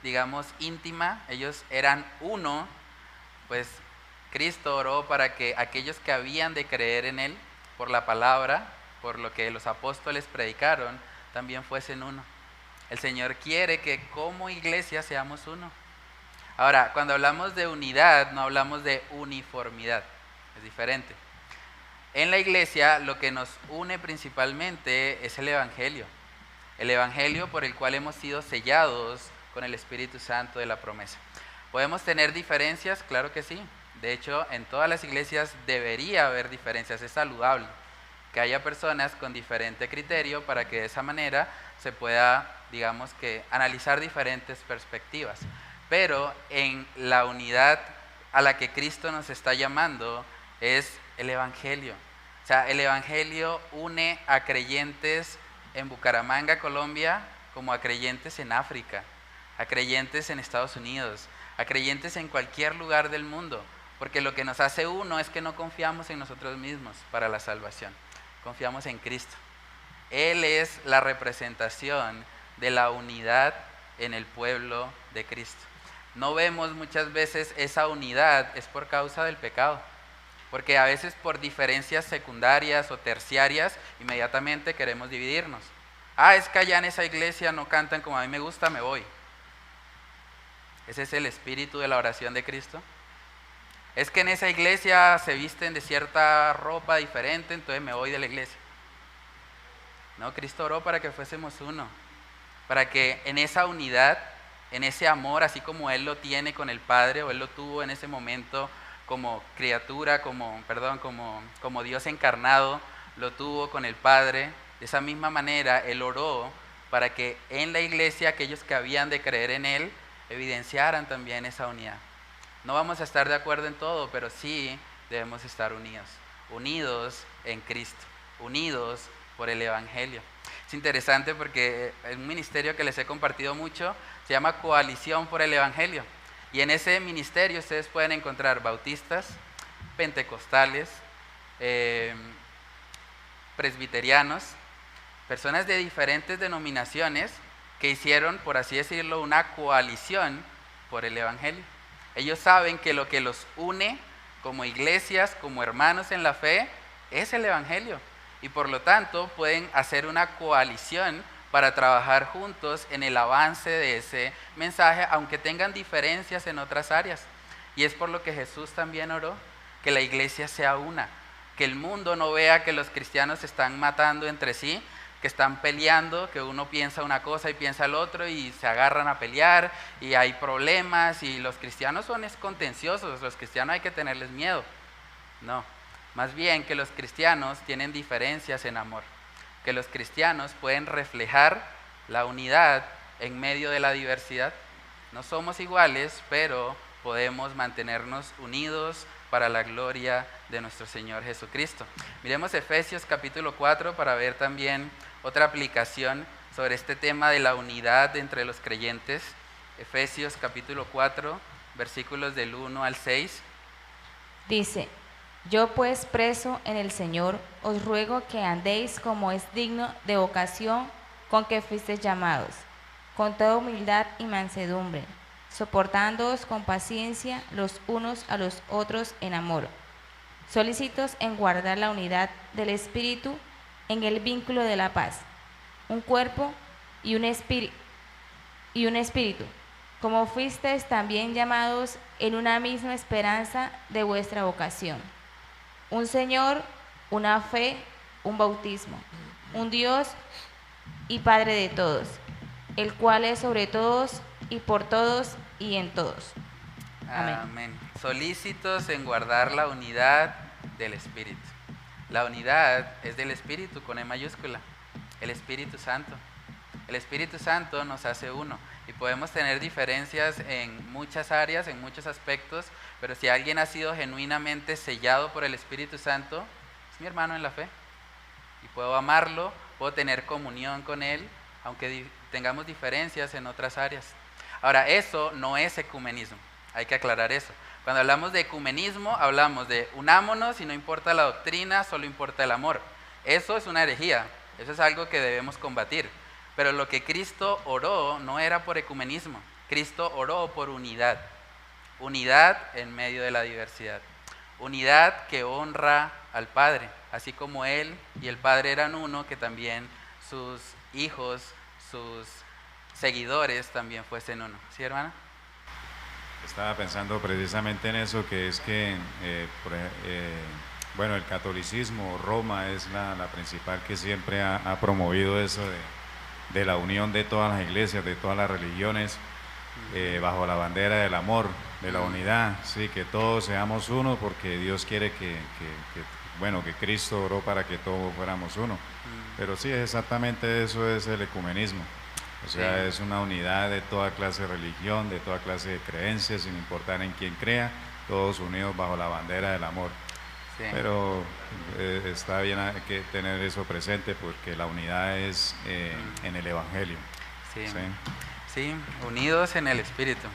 digamos, íntima, ellos eran uno, pues Cristo oró para que aquellos que habían de creer en Él, por la palabra, por lo que los apóstoles predicaron, también fuesen uno. El Señor quiere que como iglesia seamos uno. Ahora, cuando hablamos de unidad, no hablamos de uniformidad, es diferente. En la iglesia lo que nos une principalmente es el Evangelio por el cual hemos sido sellados con el Espíritu Santo de la promesa. ¿Podemos tener diferencias? Claro que sí. De hecho, en todas las iglesias debería haber diferencias, es saludable que haya personas con diferente criterio para que de esa manera se pueda, digamos que, analizar diferentes perspectivas. Pero en la unidad a la que Cristo nos está llamando es el Evangelio. O sea, el Evangelio une a creyentes en Bucaramanga, Colombia, como a creyentes en África, a creyentes en Estados Unidos, a creyentes en cualquier lugar del mundo. Porque lo que nos hace uno es que no confiamos en nosotros mismos para la salvación. Confiamos en Cristo. Él es la representación de la unidad en el pueblo de Cristo. No vemos muchas veces esa unidad, es por causa del pecado. Porque a veces por diferencias secundarias o terciarias, inmediatamente queremos dividirnos. Es que allá en esa iglesia no cantan como a mí me gusta, me voy. ¿Ese es el espíritu de la oración de Cristo? Es que en esa iglesia se visten de cierta ropa diferente, entonces me voy de la iglesia. No, Cristo oró para que fuésemos uno, para que en esa unidad, en ese amor, así como Él lo tiene con el Padre, o Él lo tuvo en ese momento como criatura, como Dios encarnado, lo tuvo con el Padre, de esa misma manera Él oró para que en la iglesia aquellos que habían de creer en Él evidenciaran también esa unidad. No vamos a estar de acuerdo en todo, pero sí debemos estar unidos en Cristo, unidos por el Evangelio. Es interesante porque es un ministerio que les he compartido mucho, se llama Coalición por el Evangelio. Y en ese ministerio ustedes pueden encontrar bautistas, pentecostales, presbiterianos, personas de diferentes denominaciones que hicieron, por así decirlo, una coalición por el Evangelio. Ellos saben que lo que los une como iglesias, como hermanos en la fe, es el Evangelio. Y por lo tanto pueden hacer una coalición para trabajar juntos en el avance de ese mensaje, aunque tengan diferencias en otras áreas. Y es por lo que Jesús también oró, que la iglesia sea una, que el mundo no vea que los cristianos se están matando entre sí, que están peleando, que uno piensa una cosa y piensa el otro y se agarran a pelear y hay problemas y los cristianos son contenciosos, los cristianos hay que tenerles miedo. No, más bien que los cristianos tienen diferencias en amor, que los cristianos pueden reflejar la unidad en medio de la diversidad. No somos iguales, pero podemos mantenernos unidos para la gloria de nuestro Señor Jesucristo. Miremos Efesios capítulo 4 para ver también otra aplicación sobre este tema de la unidad entre los creyentes. Efesios capítulo 4, versículos del 1 al 6. Dice: yo pues preso en el Señor, os ruego que andéis como es digno de vocación con que fuisteis llamados, con toda humildad y mansedumbre, soportándoos con paciencia los unos a los otros en amor, solícitos en guardar la unidad del Espíritu en el vínculo de la paz, un cuerpo y un espíritu, como fuisteis también llamados en una misma esperanza de vuestra vocación. Un Señor, una fe, un bautismo, un Dios y Padre de todos, el cual es sobre todos y por todos y en todos. Amén. Amén. Solícitos en guardar la unidad del Espíritu. La unidad es del Espíritu con E mayúscula, el Espíritu Santo. El Espíritu Santo nos hace uno y podemos tener diferencias en muchas áreas, en muchos aspectos, pero si alguien ha sido genuinamente sellado por el Espíritu Santo, es mi hermano en la fe y puedo amarlo, puedo tener comunión con él, aunque tengamos diferencias en otras áreas. Ahora, eso no es ecumenismo, hay que aclarar eso. Cuando hablamos de ecumenismo, hablamos de unámonos y no importa la doctrina, solo importa el amor. Eso es una herejía, eso es algo que debemos combatir. Pero lo que Cristo oró no era por ecumenismo, Cristo oró por unidad. Unidad en medio de la diversidad. Unidad que honra al Padre, así como Él y el Padre eran uno, que también sus hijos, sus seguidores también fuesen uno. ¿Sí, hermana? Estaba pensando precisamente en eso, que es que, bueno, el catolicismo, Roma es la principal que siempre ha promovido eso de la unión de todas las iglesias, de todas las religiones, bajo la bandera del amor, de la unidad, sí, que todos seamos uno, porque Dios quiere que Cristo oró para que todos fuéramos uno. Pero sí, exactamente eso es el ecumenismo. O sea, es una unidad de toda clase de religión, de toda clase de creencias, sin importar en quién crea, todos unidos bajo la bandera del amor. Sí. Pero está bien que tener eso presente, porque la unidad es en el Evangelio. Sí. ¿Sí? Sí, unidos en el Espíritu.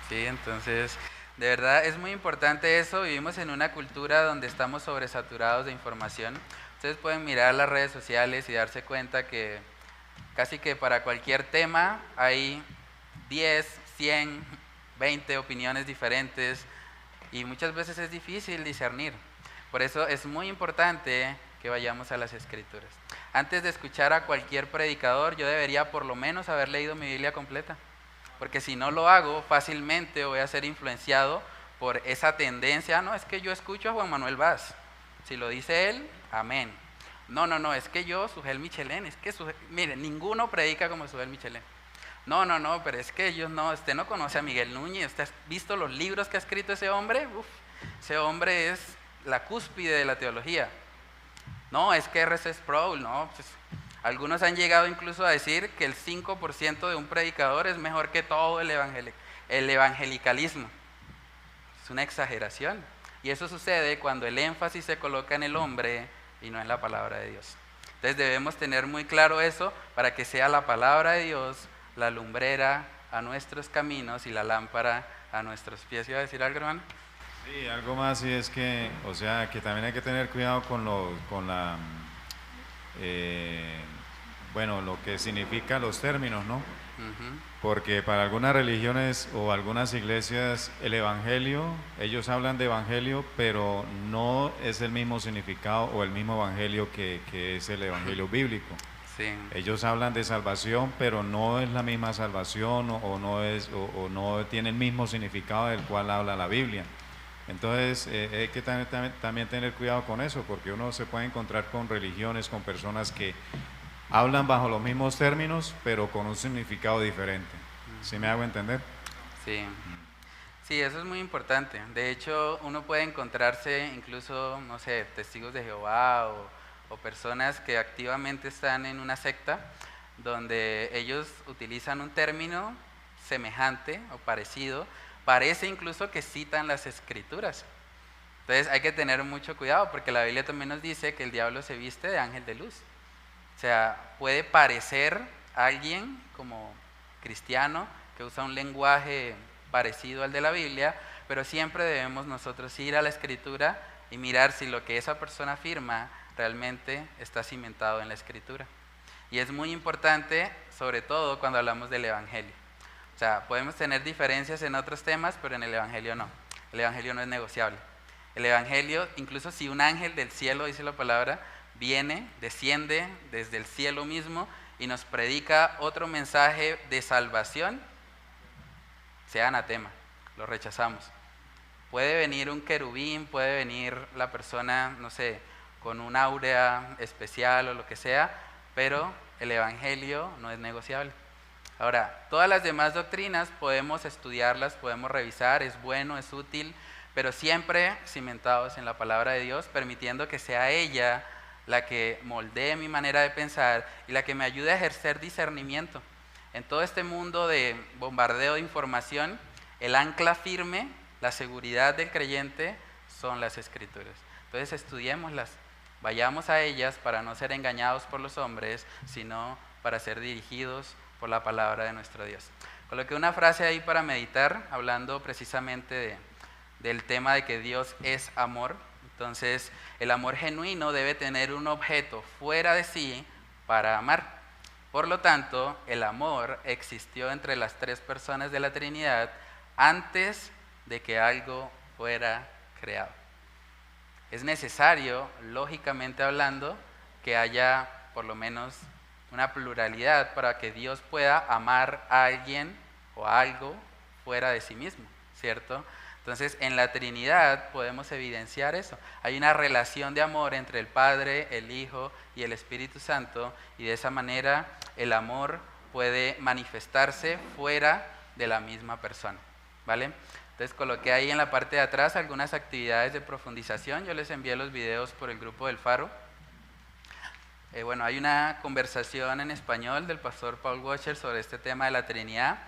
Sí, entonces, de verdad es muy importante eso. Vivimos en una cultura donde estamos sobresaturados de información. Ustedes pueden mirar las redes sociales y darse cuenta que casi que para cualquier tema hay 10, 100, 20 opiniones diferentes y muchas veces es difícil discernir. Por eso es muy importante que vayamos a las Escrituras. Antes de escuchar a cualquier predicador, yo debería por lo menos haber leído mi Biblia completa, porque si no lo hago, fácilmente voy a ser influenciado por esa tendencia. No, es que yo escucho a Juan Manuel Vaz, si lo dice él, amén. No, es que yo, Sugel Michelén, es que, miren, ninguno predica como Sugel Michelén. No, pero es que ellos no, usted no conoce a Miguel Núñez, ¿usted ha visto los libros que ha escrito ese hombre? Uf, ese hombre es la cúspide de la teología. No, es que R.C. Sproul, no, pues, algunos han llegado incluso a decir que el 5% de un predicador es mejor que todo el evangelicalismo. Es una exageración. Y eso sucede cuando el énfasis se coloca en el hombre y no en la palabra de Dios. Entonces debemos tener muy claro eso para que sea la palabra de Dios la lumbrera a nuestros caminos y la lámpara a nuestros pies. ¿Iba a decir algo, hermano? Sí, algo más, y es que, o sea, que también hay que tener cuidado con lo que significa los términos, ¿no? Porque para algunas religiones o algunas iglesias el evangelio, ellos hablan de evangelio, pero no es el mismo significado o el mismo evangelio que es el evangelio bíblico. Sí. Ellos hablan de salvación, pero no es la misma salvación o no tiene el mismo significado del cual habla la Biblia. Entonces hay que también tener cuidado con eso, porque uno se puede encontrar con religiones, con personas que hablan bajo los mismos términos, pero con un significado diferente. ¿Sí me hago entender? Sí. Sí, eso es muy importante. De hecho, uno puede encontrarse incluso, no sé, testigos de Jehová o personas que activamente están en una secta donde ellos utilizan un término semejante o parecido. Parece incluso que citan las Escrituras. Entonces hay que tener mucho cuidado, porque la Biblia también nos dice que el diablo se viste de ángel de luz. O sea, puede parecer alguien como cristiano que usa un lenguaje parecido al de la Biblia, pero siempre debemos nosotros ir a la Escritura y mirar si lo que esa persona afirma realmente está cimentado en la Escritura. Y es muy importante, sobre todo cuando hablamos del Evangelio. O sea, podemos tener diferencias en otros temas, pero en el Evangelio no. El Evangelio no es negociable. El Evangelio, incluso si un ángel del cielo, dice la palabra, viene, desciende desde el cielo mismo y nos predica otro mensaje de salvación, sea anatema, lo rechazamos. Puede venir un querubín, puede venir la persona, no sé, con un áurea especial o lo que sea, pero el Evangelio no es negociable. Ahora, todas las demás doctrinas podemos estudiarlas, podemos revisar, es bueno, es útil, pero siempre cimentados en la palabra de Dios, permitiendo que sea ella la que moldee mi manera de pensar y la que me ayude a ejercer discernimiento. En todo este mundo de bombardeo de información, el ancla firme, la seguridad del creyente son las Escrituras. Entonces estudiémoslas, vayamos a ellas para no ser engañados por los hombres, sino para ser dirigidos por la palabra de nuestro Dios. Coloqué una frase ahí para meditar, hablando precisamente del tema de que Dios es amor. Entonces, el amor genuino debe tener un objeto fuera de sí para amar. Por lo tanto, el amor existió entre las tres personas de la Trinidad antes de que algo fuera creado. Es necesario, lógicamente hablando, que haya por lo menos una pluralidad para que Dios pueda amar a alguien o a algo fuera de sí mismo, ¿cierto? Entonces, en la Trinidad podemos evidenciar eso. Hay una relación de amor entre el Padre, el Hijo y el Espíritu Santo, y de esa manera el amor puede manifestarse fuera de la misma persona, ¿vale? Entonces, coloqué ahí en la parte de atrás algunas actividades de profundización. Yo les envié los videos por el grupo del Faro. Bueno, hay una conversación en español del pastor Paul Washer sobre este tema de la Trinidad,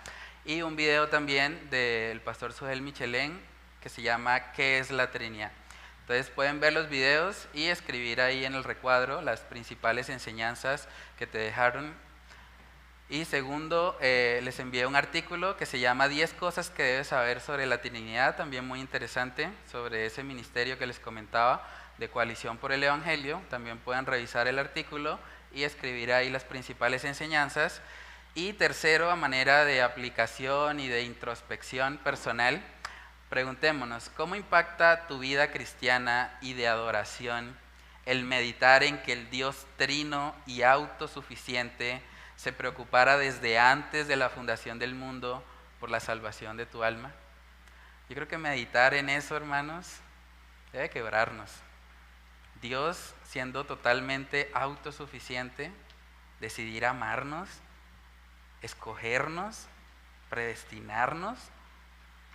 y un video también del pastor Sugel Michelén que se llama ¿Qué es la Trinidad? Entonces pueden ver los videos y escribir ahí en el recuadro las principales enseñanzas que te dejaron. Y segundo, les envié un artículo que se llama 10 cosas que debes saber sobre la Trinidad, también muy interesante, sobre ese ministerio que les comentaba de Coalición por el Evangelio. También pueden revisar el artículo y escribir ahí las principales enseñanzas. Y tercero, a manera de aplicación y de introspección personal, preguntémonos, ¿cómo impacta tu vida cristiana y de adoración el meditar en que el Dios trino y autosuficiente se preocupara desde antes de la fundación del mundo por la salvación de tu alma? Yo creo que meditar en eso, hermanos, debe quebrarnos. Dios, siendo totalmente autosuficiente, decidir amarnos, escogernos, predestinarnos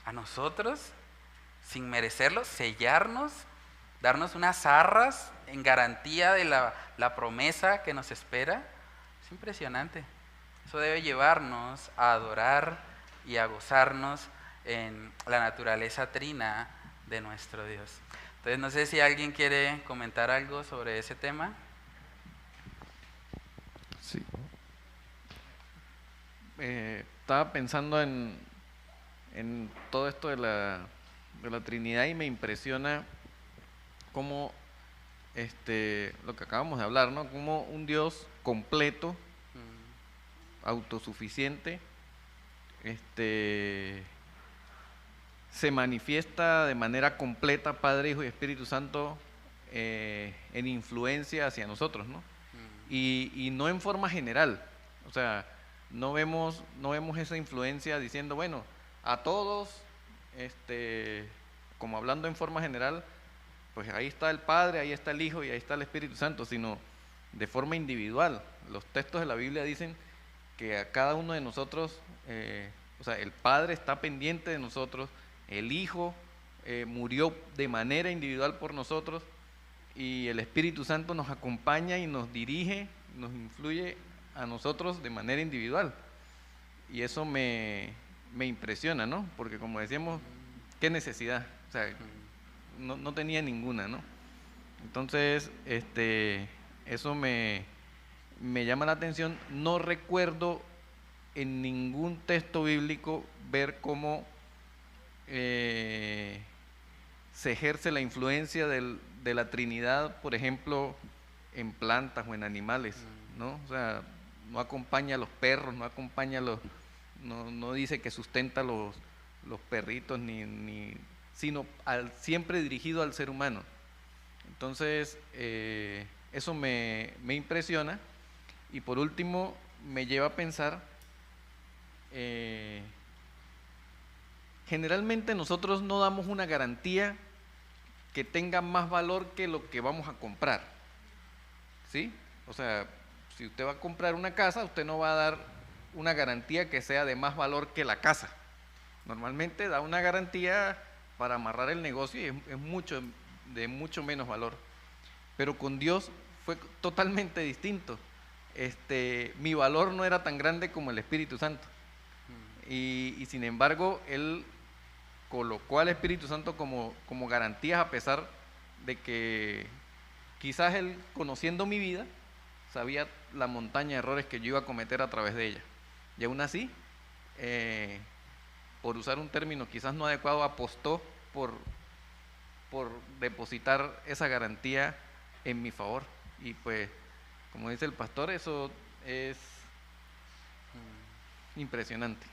a nosotros sin merecerlo, sellarnos, darnos unas arras en garantía de la promesa que nos espera. Es impresionante. Eso debe llevarnos a adorar y a gozarnos en la naturaleza trina de nuestro Dios. Entonces, no sé si alguien quiere comentar algo sobre ese tema. Sí. Estaba pensando en todo esto de la Trinidad, y me impresiona cómo lo que acabamos de hablar, ¿no? Como un Dios completo, autosuficiente, se manifiesta de manera completa, Padre, Hijo y Espíritu Santo, en influencia hacia nosotros, ¿no? Y no en forma general, o sea, no vemos esa influencia diciendo, bueno, a todos, como hablando en forma general, pues ahí está el Padre, ahí está el Hijo y ahí está el Espíritu Santo, sino de forma individual. Los textos de la Biblia dicen que a cada uno de nosotros, o sea, el Padre está pendiente de nosotros, el Hijo murió de manera individual por nosotros, y el Espíritu Santo nos acompaña y nos dirige, nos influye a nosotros de manera individual. Y eso me impresiona, ¿no? Porque como decíamos, ¿qué necesidad? O sea, no tenía ninguna, ¿no? Entonces, eso me llama la atención. No recuerdo en ningún texto bíblico ver cómo se ejerce la influencia de la Trinidad, por ejemplo, en plantas o en animales, ¿no? O sea, no acompaña a los perros, no acompaña a no dice que sustenta los perritos, ni sino siempre dirigido al ser humano. Entonces, eso me impresiona. Y por último, me lleva a pensar, generalmente nosotros no damos una garantía que tenga más valor que lo que vamos a comprar, ¿sí? O sea, si usted va a comprar una casa, usted no va a dar una garantía que sea de más valor que la casa. Normalmente da una garantía para amarrar el negocio y es de mucho menos valor. Pero con Dios fue totalmente distinto. Mi valor no era tan grande como el Espíritu Santo. Y sin embargo, Él colocó al Espíritu Santo como garantías, a pesar de que quizás Él, conociendo mi vida, sabía la montaña de errores que yo iba a cometer a través de ella. Y aún así, por usar un término quizás no adecuado, apostó por depositar esa garantía en mi favor. Y pues, como dice el pastor, eso es impresionante.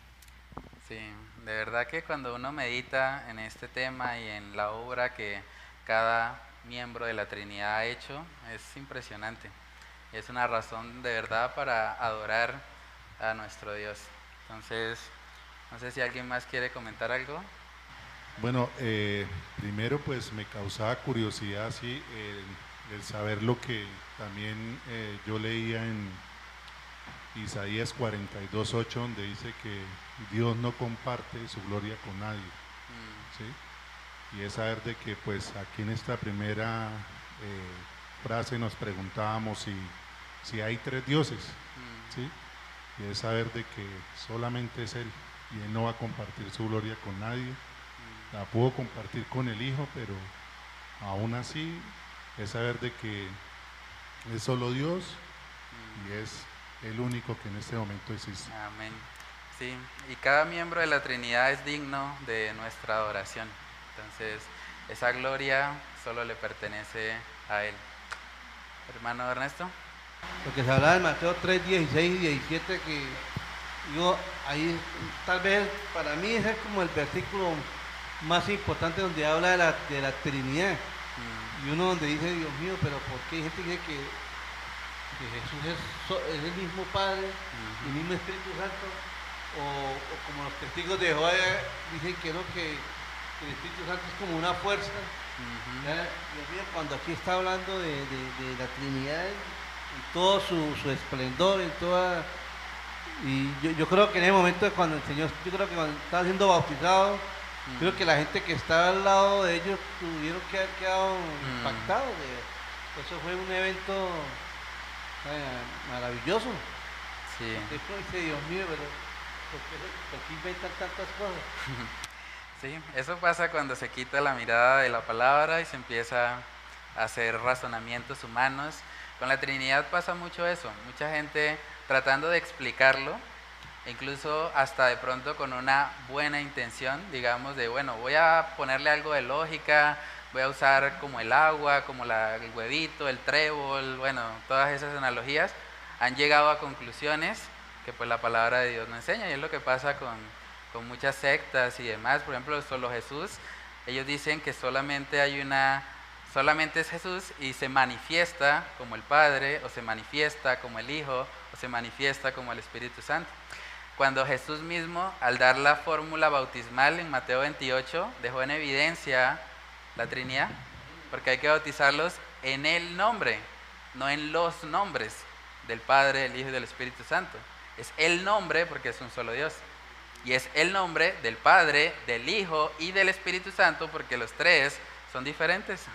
Sí, de verdad que cuando uno medita en este tema y en la obra que cada miembro de la Trinidad ha hecho, es impresionante. Es una razón de verdad para adorar a nuestro Dios. Entonces, no sé si alguien más quiere comentar algo. Bueno, primero pues me causaba curiosidad, sí, el saber lo que también yo leía en Isaías 42:8, donde dice que Dios no comparte su gloria con nadie, ¿sí? Y es saber de que pues aquí en esta primera frase nos preguntábamos si hay tres dioses, ¿sí? Y es saber de que solamente es Él, y Él no va a compartir su gloria con nadie. La pudo compartir con el Hijo, pero aún así es saber de que es solo Dios y es el único que en este momento existe. Amén. Sí, y cada miembro de la Trinidad es digno de nuestra adoración. Entonces, esa gloria solo le pertenece a Él. Hermano Ernesto. Lo que se hablaba en Mateo 3, 16 y 17, que yo ahí tal vez para mí ese es como el versículo más importante, donde habla de la Trinidad. Y uno donde dice, Dios mío, pero ¿por qué hay gente que dice que Jesús es el mismo Padre, el mismo Espíritu Santo? O como los testigos de Jehová dicen que no, que el Espíritu Santo es como una fuerza. Dios mío, cuando aquí está hablando de la Trinidad y todo su esplendor, y yo creo que en ese momento, cuando el Señor, yo creo que cuando estaba siendo bautizado, creo que la gente que estaba al lado de ellos tuvieron que haber quedado impactados. Eso fue un evento maravilloso. Sí. Después dice, Dios mío, pero ¿por qué inventan tantas cosas? Sí, eso pasa cuando se quita la mirada de la palabra y se empieza a hacer razonamientos humanos. Con la Trinidad pasa mucho eso, mucha gente tratando de explicarlo, incluso hasta de pronto con una buena intención, digamos, de bueno, voy a ponerle algo de lógica, voy a usar como el agua, como el huevito, el trébol, bueno, todas esas analogías, han llegado a conclusiones que pues la palabra de Dios no enseña, y es lo que pasa con muchas sectas y demás. Por ejemplo, solo Jesús, ellos dicen que solamente es Jesús y se manifiesta como el Padre, o se manifiesta como el Hijo, o se manifiesta como el Espíritu Santo. Cuando Jesús mismo, al dar la fórmula bautismal en Mateo 28, dejó en evidencia la Trinidad, porque hay que bautizarlos en el nombre, no en los nombres del Padre, del Hijo y del Espíritu Santo. Es el nombre porque es un solo Dios. Y es el nombre del Padre, del Hijo y del Espíritu Santo, porque los tres son diferentes,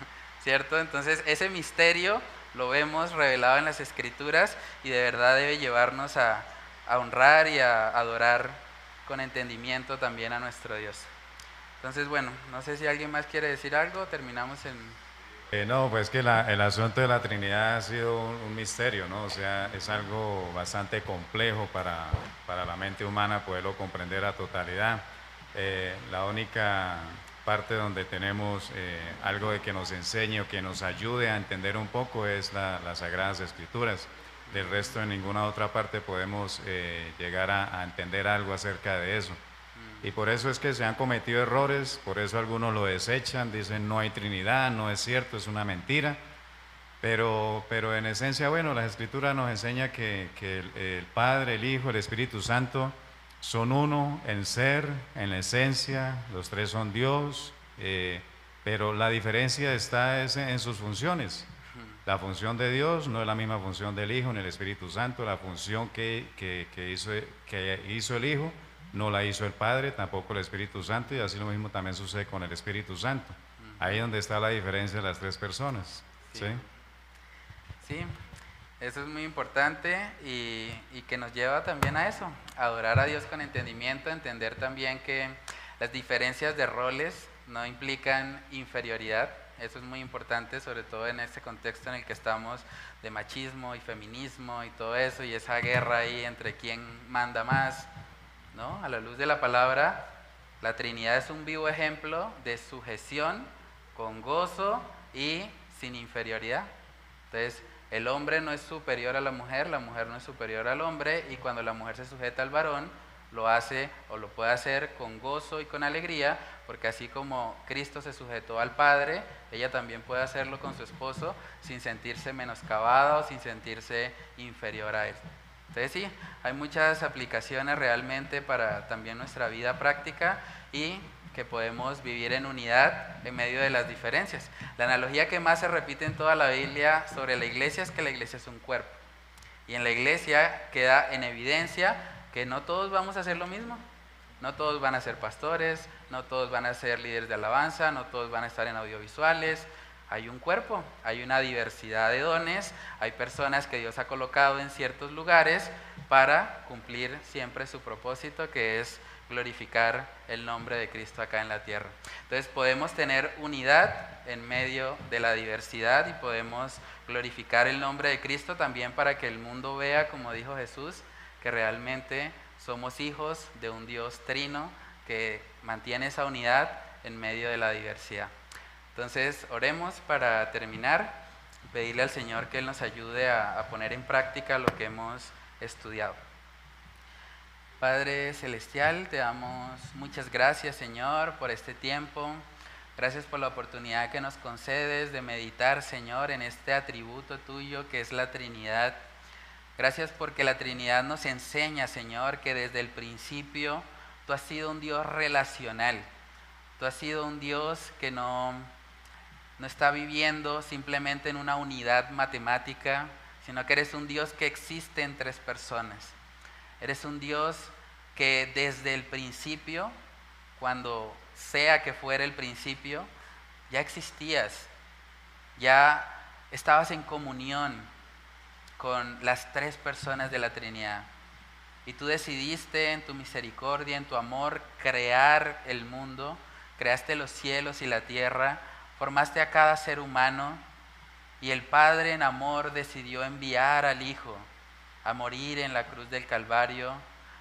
¿cierto? Entonces ese misterio lo vemos revelado en las Escrituras y de verdad debe llevarnos a honrar y a adorar con entendimiento también a nuestro Dios. Entonces, bueno, no sé si alguien más quiere decir algo, terminamos en... No, pues que el asunto de la Trinidad ha sido un misterio, ¿no? O sea, es algo bastante complejo para la mente humana poderlo comprender a totalidad. La única parte donde tenemos algo de que nos enseñe o que nos ayude a entender un poco es las Sagradas Escrituras. Del resto, en ninguna otra parte podemos llegar a entender algo acerca de eso. Y por eso es que se han cometido errores, por eso algunos lo desechan, dicen no hay Trinidad, no es cierto, es una mentira. Pero en esencia, bueno, la Escritura nos enseña que el Padre, el Hijo, el Espíritu Santo son uno en ser, en la esencia, los tres son Dios, pero la diferencia está en sus funciones. La función de Dios no es la misma función del Hijo ni el Espíritu Santo. La función que hizo el Hijo no la hizo el Padre, tampoco el Espíritu Santo, y así lo mismo también sucede con el Espíritu Santo. Ahí es donde está la diferencia de las tres personas. ¿Sí? Sí, eso es muy importante y que nos lleva también a eso, a adorar a Dios con entendimiento, a entender también que las diferencias de roles no implican inferioridad. Eso es muy importante, sobre todo en este contexto en el que estamos de machismo y feminismo y todo eso, y esa guerra ahí entre quién manda más, ¿no? A la luz de la palabra, la Trinidad es un vivo ejemplo de sujeción con gozo y sin inferioridad. Entonces, el hombre no es superior a la mujer no es superior al hombre, y cuando la mujer se sujeta al varón, lo hace o lo puede hacer con gozo y con alegría, porque así como Cristo se sujetó al Padre, ella también puede hacerlo con su esposo sin sentirse menoscabada o sin sentirse inferior a él. Entonces sí, hay muchas aplicaciones realmente para también nuestra vida práctica y que podemos vivir en unidad en medio de las diferencias. La analogía que más se repite en toda la Biblia sobre la iglesia es que la iglesia es un cuerpo. Y en la iglesia queda en evidencia que no todos vamos a hacer lo mismo. No todos van a ser pastores, no todos van a ser líderes de alabanza, no todos van a estar en audiovisuales. Hay un cuerpo, hay una diversidad de dones, hay personas que Dios ha colocado en ciertos lugares para cumplir siempre su propósito, que es glorificar el nombre de Cristo acá en la tierra. Entonces podemos tener unidad en medio de la diversidad y podemos glorificar el nombre de Cristo también para que el mundo vea, como dijo Jesús, que realmente somos hijos de un Dios trino que mantiene esa unidad en medio de la diversidad. Entonces oremos para terminar, pedirle al Señor que Él nos ayude a poner en práctica lo que hemos estudiado. Padre Celestial, te damos muchas gracias, Señor, por este tiempo. Gracias por la oportunidad que nos concedes de meditar, Señor, en este atributo tuyo que es la Trinidad. Gracias porque la Trinidad nos enseña, Señor, que desde el principio tú has sido un Dios relacional. Tú has sido un Dios que no está viviendo simplemente en una unidad matemática, sino que eres un Dios que existe en tres personas. Eres un Dios que desde el principio, cuando sea que fuera el principio, ya existías, ya estabas en comunión con las tres personas de la Trinidad. Y tú decidiste en tu misericordia, en tu amor, crear el mundo, creaste los cielos y la tierra, formaste a cada ser humano, y el Padre en amor decidió enviar al Hijo a morir en la cruz del Calvario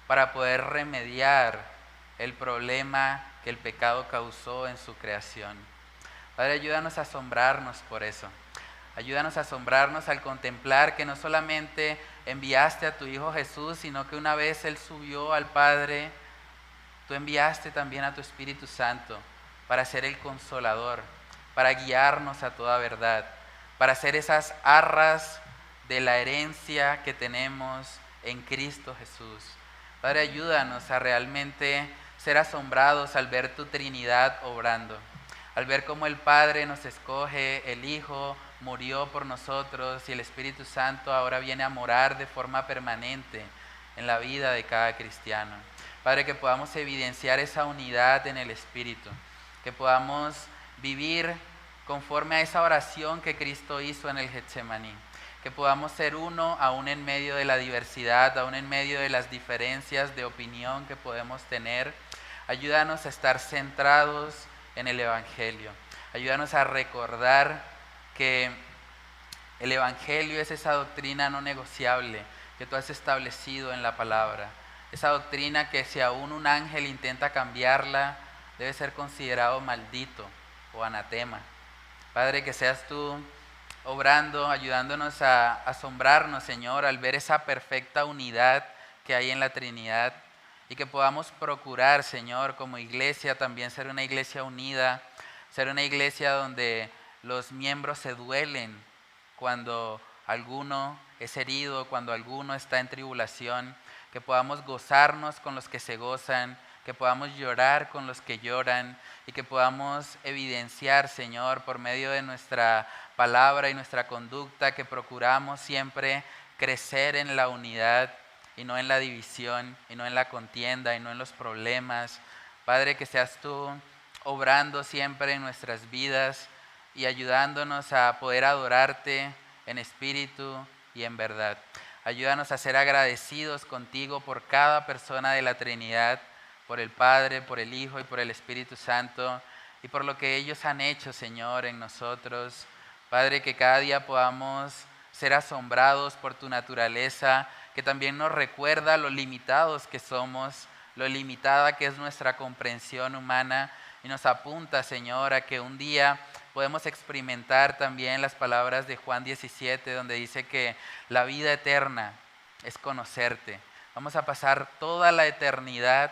para poder remediar el problema que el pecado causó en su creación. Padre, ayúdanos a asombrarnos por eso. Ayúdanos a asombrarnos al contemplar que no solamente enviaste a tu Hijo Jesús, sino que una vez Él subió al Padre, tú enviaste también a tu Espíritu Santo para ser el consolador, para guiarnos a toda verdad, para ser esas arras de la herencia que tenemos en Cristo Jesús. Padre, ayúdanos a realmente ser asombrados al ver tu Trinidad obrando, al ver cómo el Padre nos escoge, el Hijo murió por nosotros y el Espíritu Santo ahora viene a morar de forma permanente en la vida de cada cristiano. Padre, que podamos evidenciar esa unidad en el Espíritu, que podamos vivir conforme a esa oración que Cristo hizo en el Getsemaní, que podamos ser uno aún en medio de la diversidad, aún en medio de las diferencias de opinión que podemos tener. Ayúdanos a estar centrados en el Evangelio. Ayúdanos a recordar que el Evangelio es esa doctrina no negociable que tú has establecido en la palabra. Esa doctrina que si aún un ángel intenta cambiarla, debe ser considerado maldito o anatema. Padre, que seas tú obrando, ayudándonos a asombrarnos, Señor, al ver esa perfecta unidad que hay en la Trinidad, y que podamos procurar, Señor, como iglesia también ser una iglesia unida, ser una iglesia donde los miembros se duelen cuando alguno es herido, cuando alguno está en tribulación, que podamos gozarnos con los que se gozan, que podamos llorar con los que lloran y que podamos evidenciar, Señor, por medio de nuestra palabra y nuestra conducta, que procuramos siempre crecer en la unidad y no en la división, y no en la contienda, y no en los problemas. Padre, que seas tú obrando siempre en nuestras vidas y ayudándonos a poder adorarte en espíritu y en verdad. Ayúdanos a ser agradecidos contigo por cada persona de la Trinidad, por el Padre, por el Hijo y por el Espíritu Santo, y por lo que ellos han hecho, Señor, en nosotros. Padre, que cada día podamos ser asombrados por tu naturaleza, que también nos recuerda lo limitados que somos, lo limitada que es nuestra comprensión humana, y nos apunta, Señor, a que un día podemos experimentar también las palabras de Juan 17, donde dice que la vida eterna es conocerte. Vamos a pasar toda la eternidad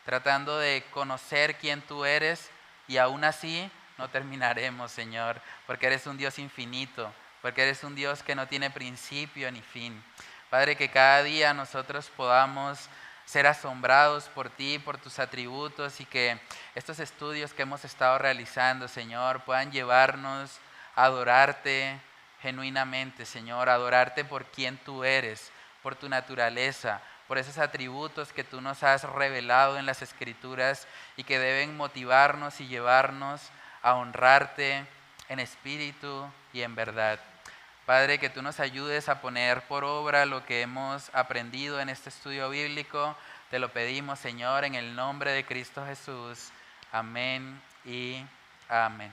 tratando de conocer quién tú eres, y aún así no terminaremos, Señor, porque eres un Dios infinito, porque eres un Dios que no tiene principio ni fin. Padre, que cada día nosotros podamos ser asombrados por ti, por tus atributos, y que estos estudios que hemos estado realizando, Señor, puedan llevarnos a adorarte genuinamente, Señor, a adorarte por quien tú eres, por tu naturaleza, por esos atributos que tú nos has revelado en las Escrituras y que deben motivarnos y llevarnos a honrarte en espíritu y en verdad. Padre, que tú nos ayudes a poner por obra lo que hemos aprendido en este estudio bíblico. Te lo pedimos, Señor, en el nombre de Cristo Jesús. Amén y amén.